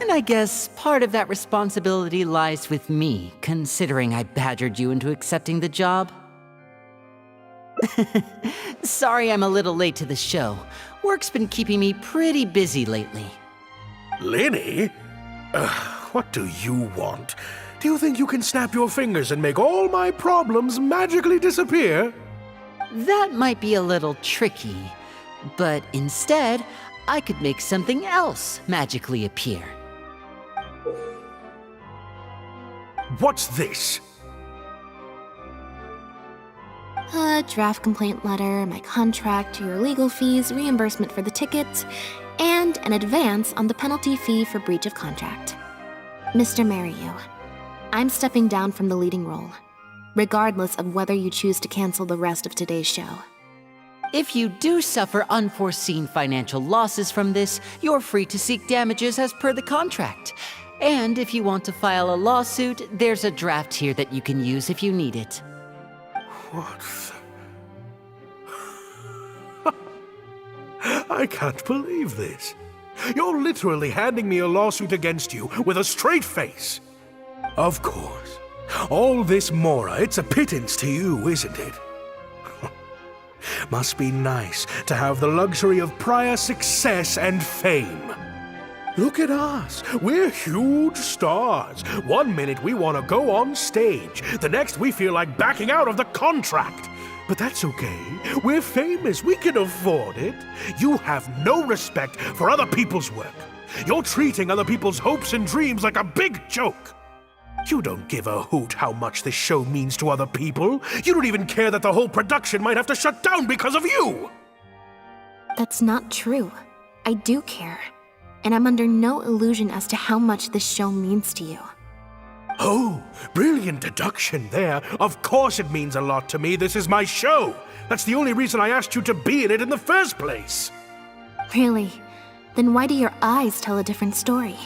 And I guess part of that responsibility lies with me, considering I badgered you into accepting the job. Sorry I'm a little late to the show. Work's been keeping me pretty busy lately. Lenny? What do you want? Do you think you can snap your fingers and make all my problems magically disappear? That might be a little tricky, but instead, I could make something else magically appear. What's this? A draft complaint letter, my contract, your legal fees, reimbursement for the tickets, and an advance on the penalty fee for breach of contract. Mr. Mariyu, I'm stepping down from the leading role, regardless of whether you choose to cancel the rest of today's show. If you do suffer unforeseen financial losses from this, you're free to seek damages as per the contract. And if you want to file a lawsuit, there's a draft here that you can use if you need it. What? I can't believe this. You're literally handing me a lawsuit against you with a straight face. Of course. All this Mora, it's a pittance to you, isn't it? Must be nice to have the luxury of prior success and fame. Look at us. We're huge stars. One minute we want to go on stage. The next we feel like backing out of the contract. But that's okay. We're famous. We can afford it. You have no respect for other people's work. You're treating other people's hopes and dreams like a big joke. You don't give a hoot how much this show means to other people. You don't even care that the whole production might have to shut down because of you. That's not true. I do care. And I'm under no illusion as to how much this show means to you. Oh, brilliant deduction there. Of course it means a lot to me. This is my show. That's the only reason I asked you to be in it in the first place. Really? Then why do your eyes tell a different story?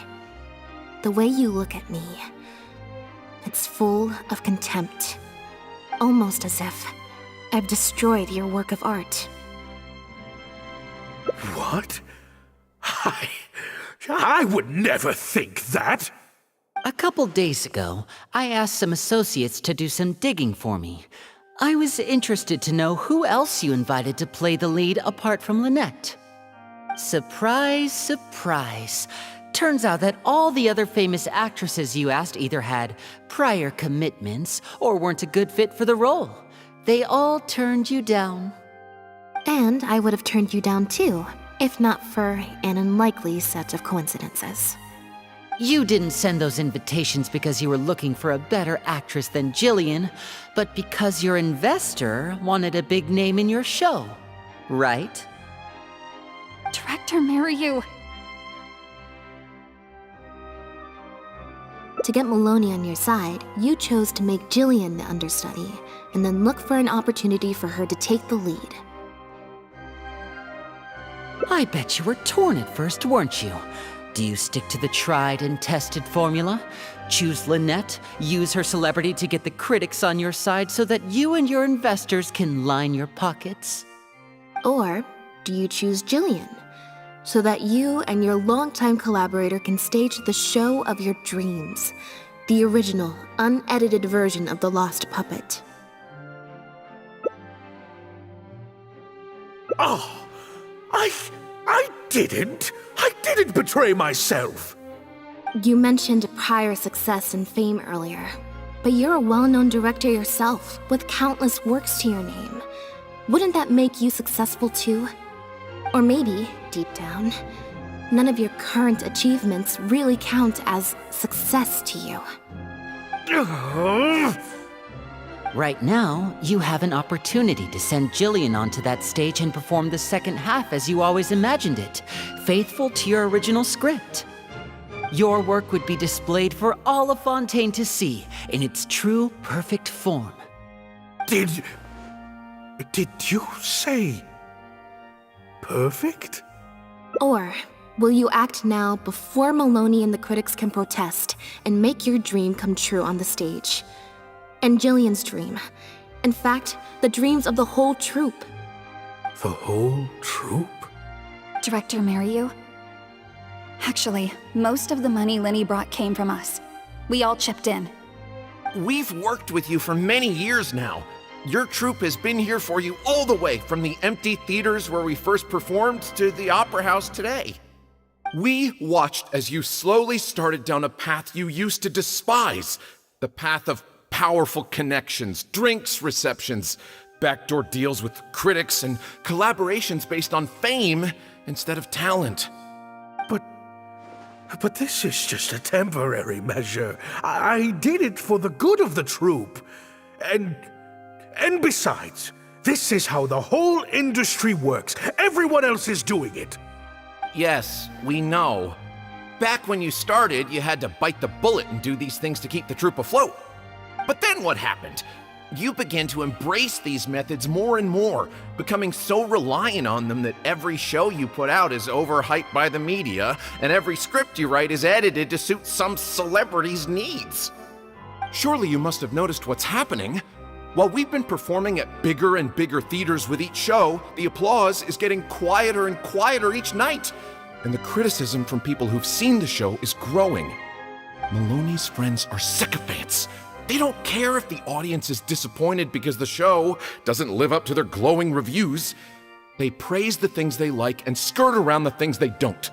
The way you look at me, it's full of contempt. Almost as if I've destroyed your work of art. What? I would never think that. A couple days ago, I asked some associates to do some digging for me. I was interested to know who else you invited to play the lead apart from Lynette. Surprise, surprise. Turns out that all the other famous actresses you asked either had prior commitments or weren't a good fit for the role. They all turned you down. And I would have turned you down too, if not for an unlikely set of coincidences. You didn't send those invitations because you were looking for a better actress than Jillian, but because your investor wanted a big name in your show, right? Director Mariyu. To get Maloney on your side, you chose to make Jillian the understudy, and then look for an opportunity for her to take the lead. I bet you were torn at first, weren't you? Do you stick to the tried and tested formula? Choose Lynette, use her celebrity to get the critics on your side so that you and your investors can line your pockets? Or do you choose Jillian, so that you and your longtime collaborator can stage the show of your dreams, the original, unedited version of The Lost Puppet? Oh, I didn't betray myself. You mentioned prior success and fame earlier, but you're a well-known director yourself, with countless works to your name. Wouldn't that make you successful too? Or maybe, deep down, none of your current achievements really count as success to you. Right now, you have an opportunity to send Jillian onto that stage and perform the second half as you always imagined it, faithful to your original script. Your work would be displayed for all of Fontaine to see in its true, perfect form. Did you say perfect? Or will you act now before Maloney and the critics can protest and make your dream come true on the stage? And Jillian's dream. In fact, the dreams of the whole troupe. The whole troupe? Director Mariyu? Actually, most of the money Lenny brought came from us. We all chipped in. We've worked with you for many years now. Your troupe has been here for you all the way from the empty theaters where we first performed to the Opera House today. We watched as you slowly started down a path you used to despise, the path of powerful connections, drinks receptions, backdoor deals with critics, and collaborations based on fame instead of talent. But this is just a temporary measure. I did it for the good of the troupe. And besides, this is how the whole industry works. Everyone else is doing it. Yes, we know. Back when you started, you had to bite the bullet and do these things to keep the troupe afloat. But then what happened? You began to embrace these methods more and more, becoming so reliant on them that every show you put out is overhyped by the media, and every script you write is edited to suit some celebrity's needs. Surely you must have noticed what's happening. While we've been performing at bigger and bigger theaters with each show, the applause is getting quieter and quieter each night, and the criticism from people who've seen the show is growing. Maloney's friends are sycophants. They don't care if the audience is disappointed because the show doesn't live up to their glowing reviews. They praise the things they like and skirt around the things they don't.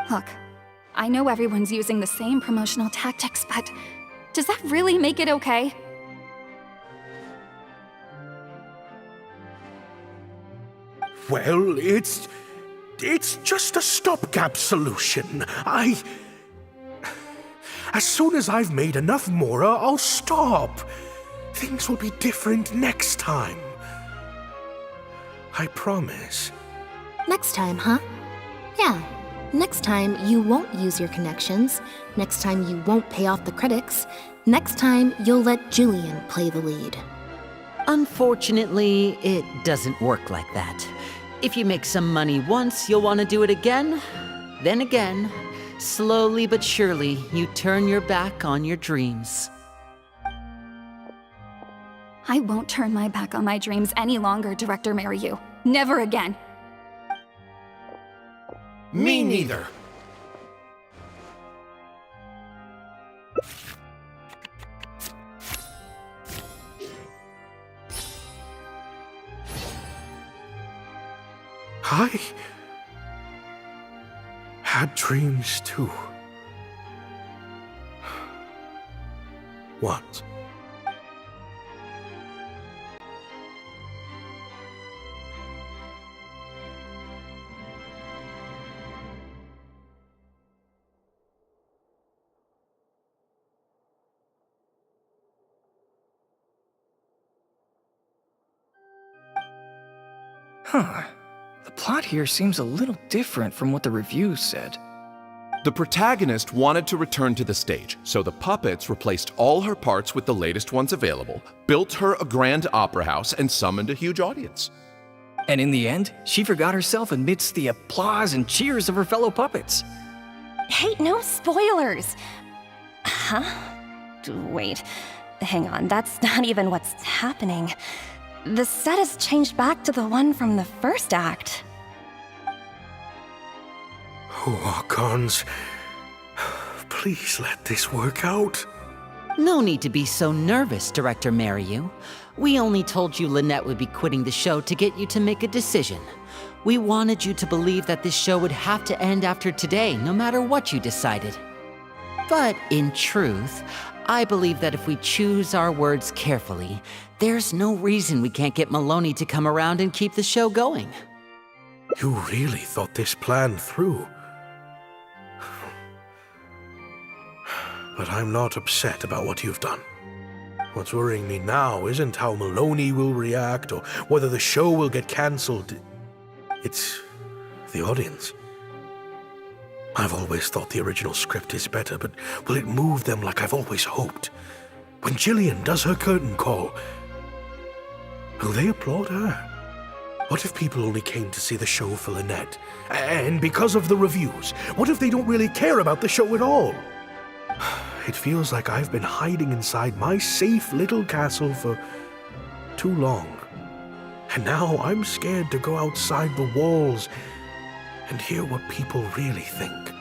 Look, I know everyone's using the same promotional tactics, but does that really make it okay? Well, it's just a stopgap solution. As soon as I've made enough more, I'll stop. Things will be different next time. I promise. Next time, huh? Yeah. Next time, you won't use your connections. Next time, you won't pay off the critics. Next time, you'll let Jillian play the lead. Unfortunately, it doesn't work like that. If you make some money once, you'll want to do it again, then again. Slowly but surely, you turn your back on your dreams. I won't turn my back on my dreams any longer, Director Mariyu. Never again. Me neither. I had dreams too. What? Huh. The plot here seems a little different from what the reviews said. The protagonist wanted to return to the stage, so the puppets replaced all her parts with the latest ones available, built her a grand opera house, and summoned a huge audience. And in the end, she forgot herself amidst the applause and cheers of her fellow puppets. Hey, no spoilers! Huh? Wait, hang on, that's not even what's happening. The set has changed back to the one from the first act. Walk-ons, please let this work out. No need to be so nervous, Director Mariyu. We only told you Lynette would be quitting the show to get you to make a decision. We wanted you to believe that this show would have to end after today, no matter what you decided. But in truth, I believe that if we choose our words carefully, there's no reason we can't get Maloney to come around and keep the show going. You really thought this plan through. But I'm not upset about what you've done. What's worrying me now isn't how Maloney will react or whether the show will get cancelled. It's the audience. I've always thought the original script is better, but will it move them like I've always hoped? When Jillian does her curtain call, will they applaud her? What if people only came to see the show for Lynette? And because of the reviews, what if they don't really care about the show at all? It feels like I've been hiding inside my safe little castle for too long. And now I'm scared to go outside the walls and hear what people really think.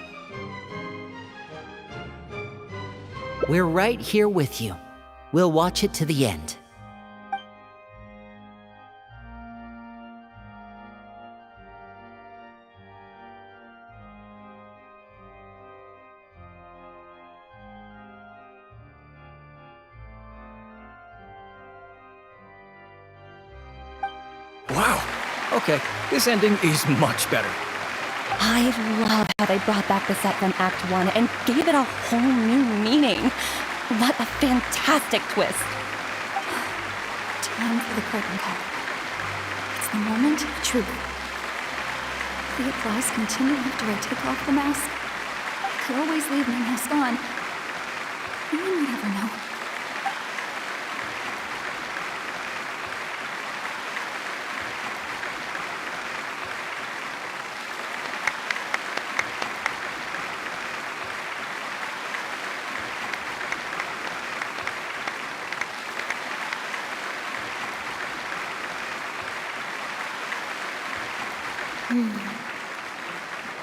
We're right here with you. We'll watch it to the end. Wow. Okay, this ending is much better. I love how they brought back the set from Act 1 and gave it a whole new meaning. What a fantastic twist. Time for the curtain call. It's the moment of truth. The applause continue after I take off the mask. I could always leave my mask on. You never know.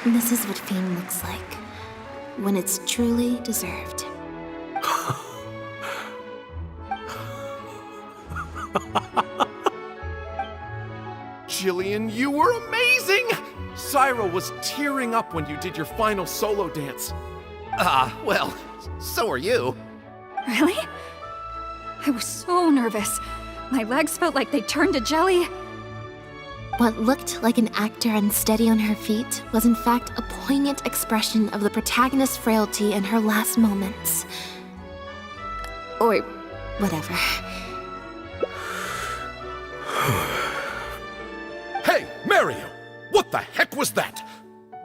This is what fame looks like, when it's truly deserved. Jillian, you were amazing! Syra was tearing up when you did your final solo dance. Well, so are you. Really? I was so nervous. My legs felt like they turned to jelly. What looked like an actor unsteady on her feet was in fact a poignant expression of the protagonist's frailty in her last moments. Or whatever. Hey, Mario! What the heck was that?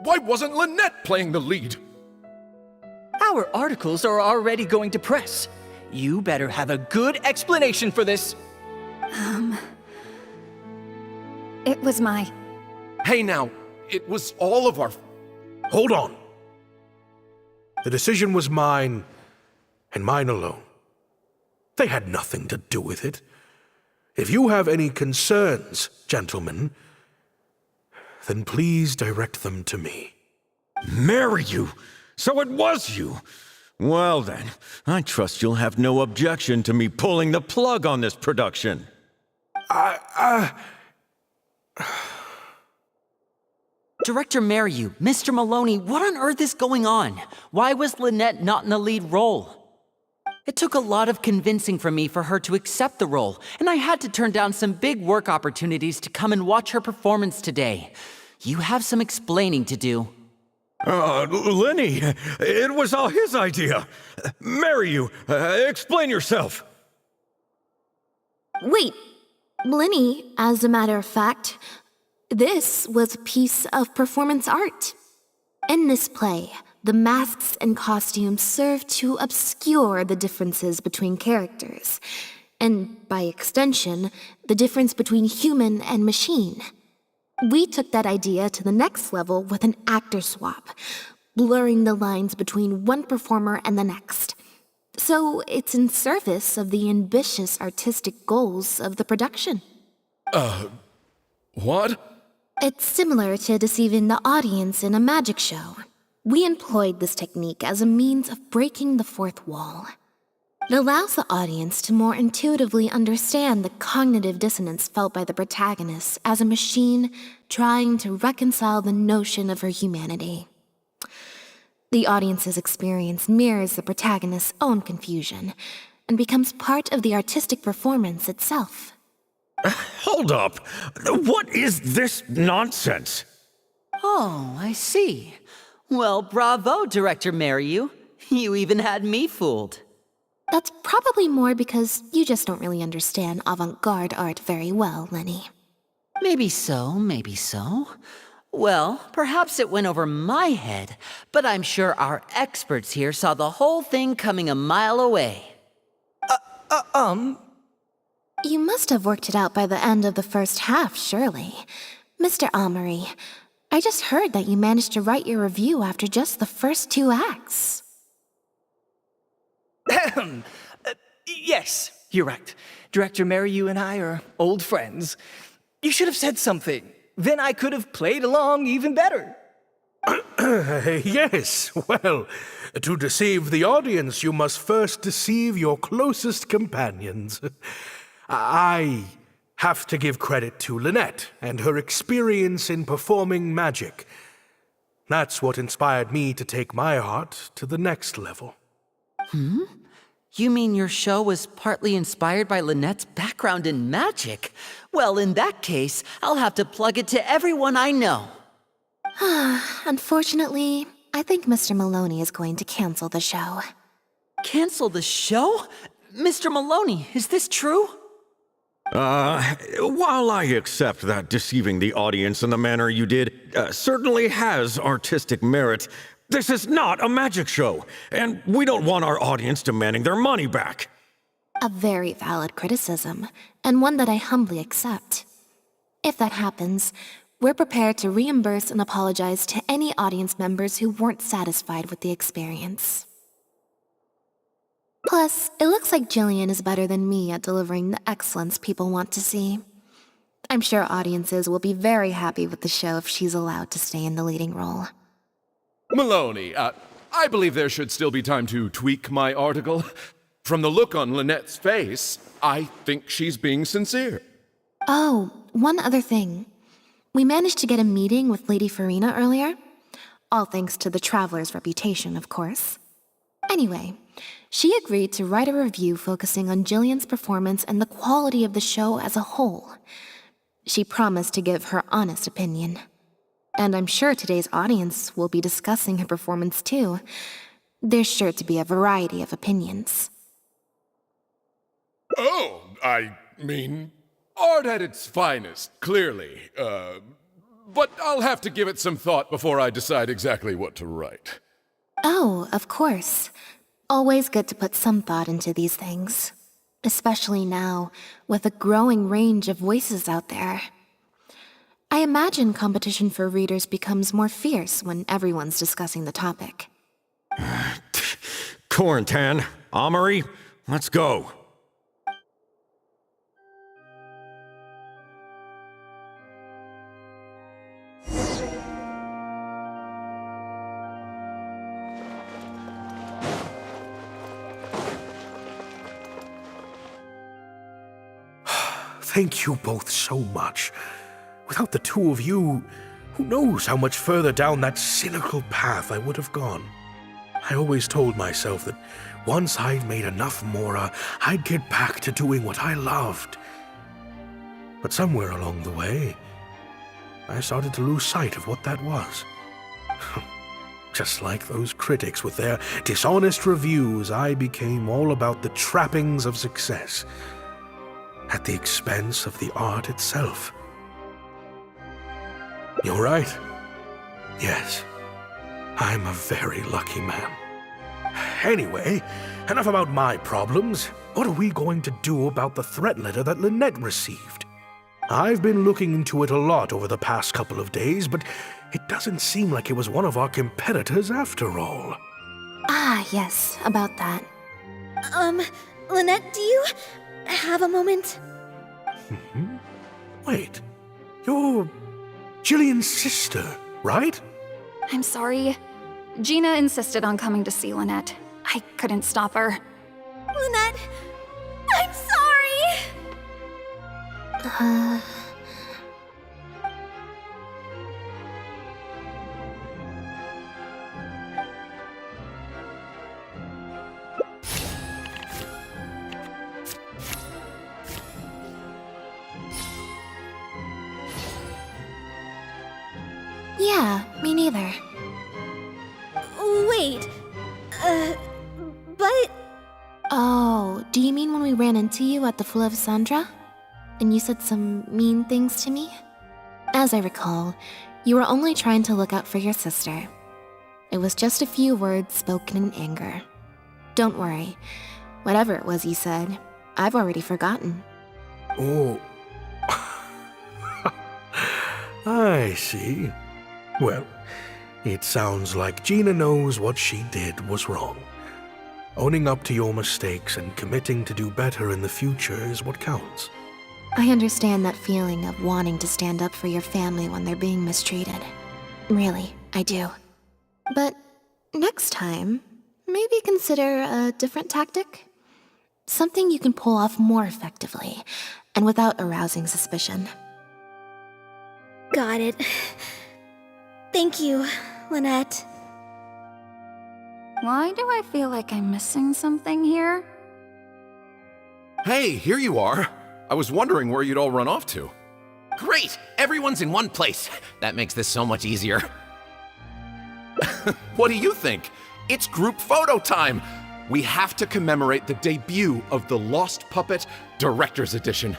Why wasn't Lynette playing the lead? Our articles are already going to press. You better have a good explanation for this. It was my... Hey now, it was all of our... Hold on. The decision was mine, and mine alone. They had nothing to do with it. If you have any concerns, gentlemen, then please direct them to me. Marry you? So it was you? Well then, I trust you'll have no objection to me pulling the plug on this production. Director Mariu, Mr. Maloney, what on earth is going on? Why was Lynette not in the lead role? It took a lot of convincing from me for her to accept the role, and I had to turn down some big work opportunities to come and watch her performance today. You have some explaining to do. Lenny, it was all his idea. Marry you. Explain yourself. Wait, Blinny, as a matter of fact, this was a piece of performance art. In this play, the masks and costumes serve to obscure the differences between characters, and by extension, the difference between human and machine. We took that idea to the next level with an actor swap, blurring the lines between one performer and the next. So it's in service of the ambitious artistic goals of the production. What? It's similar to deceiving the audience in a magic show. We employed this technique as a means of breaking the fourth wall. It allows the audience to more intuitively understand the cognitive dissonance felt by the protagonist as a machine trying to reconcile the notion of her humanity. The audience's experience mirrors the protagonist's own confusion and becomes part of the artistic performance itself. Hold up. What is this nonsense? Oh, I see. Well, bravo, Director Mariu. You even had me fooled. That's probably more because you just don't really understand avant-garde art very well, Lenny. Maybe so, maybe so. Well, perhaps it went over my head, but I'm sure our experts here saw the whole thing coming a mile away. You must have worked it out by the end of the first half, surely. Mr. Amory, I just heard that you managed to write your review after just the first 2 acts. Yes, you're right. Director Mariyu and I are old friends. You should have said something. Then I could have played along even better. Yes, well, to deceive the audience, you must first deceive your closest companions. I have to give credit to Lynette and her experience in performing magic. That's what inspired me to take my art to the next level. You mean your show was partly inspired by Lynette's background in magic? Well, in that case, I'll have to plug it to everyone I know. Unfortunately, I think Mr. Maloney is going to cancel the show. Cancel the show? Mr. Maloney, is this true? While I accept that deceiving the audience in the manner you did certainly has artistic merit, this is not a magic show, and we don't want our audience demanding their money back. A very valid criticism, and one that I humbly accept. If that happens, we're prepared to reimburse and apologize to any audience members who weren't satisfied with the experience. Plus, it looks like Jillian is better than me at delivering the excellence people want to see. I'm sure audiences will be very happy with the show if she's allowed to stay in the leading role. Maloney, I believe there should still be time to tweak my article. From the look on Lynette's face, I think she's being sincere. Oh, one other thing. We managed to get a meeting with Lady Farina earlier. All thanks to the Traveler's reputation, of course. Anyway, she agreed to write a review focusing on Jillian's performance and the quality of the show as a whole. She promised to give her honest opinion. And I'm sure today's audience will be discussing her performance too. There's sure to be a variety of opinions. Oh, I mean, art at its finest, clearly. But I'll have to give it some thought before I decide exactly what to write. Oh, of course. Always good to put some thought into these things. Especially now, with a growing range of voices out there. I imagine competition for readers becomes more fierce when everyone's discussing the topic. Corentin, Amory, let's go. Thank you both so much. Without the two of you, who knows how much further down that cynical path I would have gone. I always told myself that once I'd made enough mora, I'd get back to doing what I loved. But somewhere along the way, I started to lose sight of what that was. Just like those critics with their dishonest reviews, I became all about the trappings of success, at the expense of the art itself. You're right. Yes, I'm a very lucky man. Anyway, enough about my problems. What are we going to do about the threat letter that Lynette received? I've been looking into it a lot over the past couple of days, but it doesn't seem like it was one of our competitors after all. Ah, yes, about that. Lynette, do you have a moment? Wait, you're Jillian's sister, right? I'm sorry. Gina insisted on coming to see Lynette. I couldn't stop her. Lynette, I'm sorry! Yeah, me neither. Wait, But... Oh, do you mean when we ran into you at the Fleuve Sandra? And you said some mean things to me? As I recall, you were only trying to look out for your sister. It was just a few words spoken in anger. Don't worry. Whatever it was you said, I've already forgotten. Oh. I see. Well, it sounds like Gina knows what she did was wrong. Owning up to your mistakes and committing to do better in the future is what counts. I understand that feeling of wanting to stand up for your family when they're being mistreated. Really, I do. But next time, maybe consider a different tactic? Something you can pull off more effectively, and without arousing suspicion. Got it. Thank you, Lynette. Why do I feel like I'm missing something here? Hey, here you are. I was wondering where you'd all run off to. Great! Everyone's in one place. That makes this so much easier. What do you think? It's group photo time! We have to commemorate the debut of the Lost Puppet Director's Edition.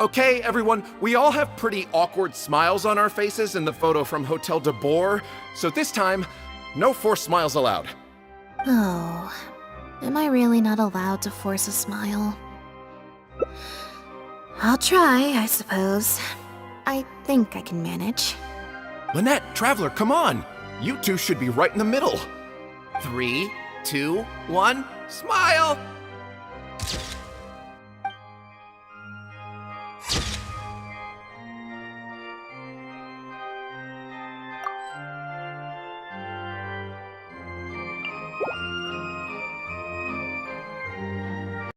Okay, everyone, we all have pretty awkward smiles on our faces in the photo from Hotel de Boer, so this time, no forced smiles allowed. Oh, am I really not allowed to force a smile? I'll try, I suppose. I think I can manage. Lynette, Traveler, come on! You two should be right in the middle. 3, 2, 1, smile!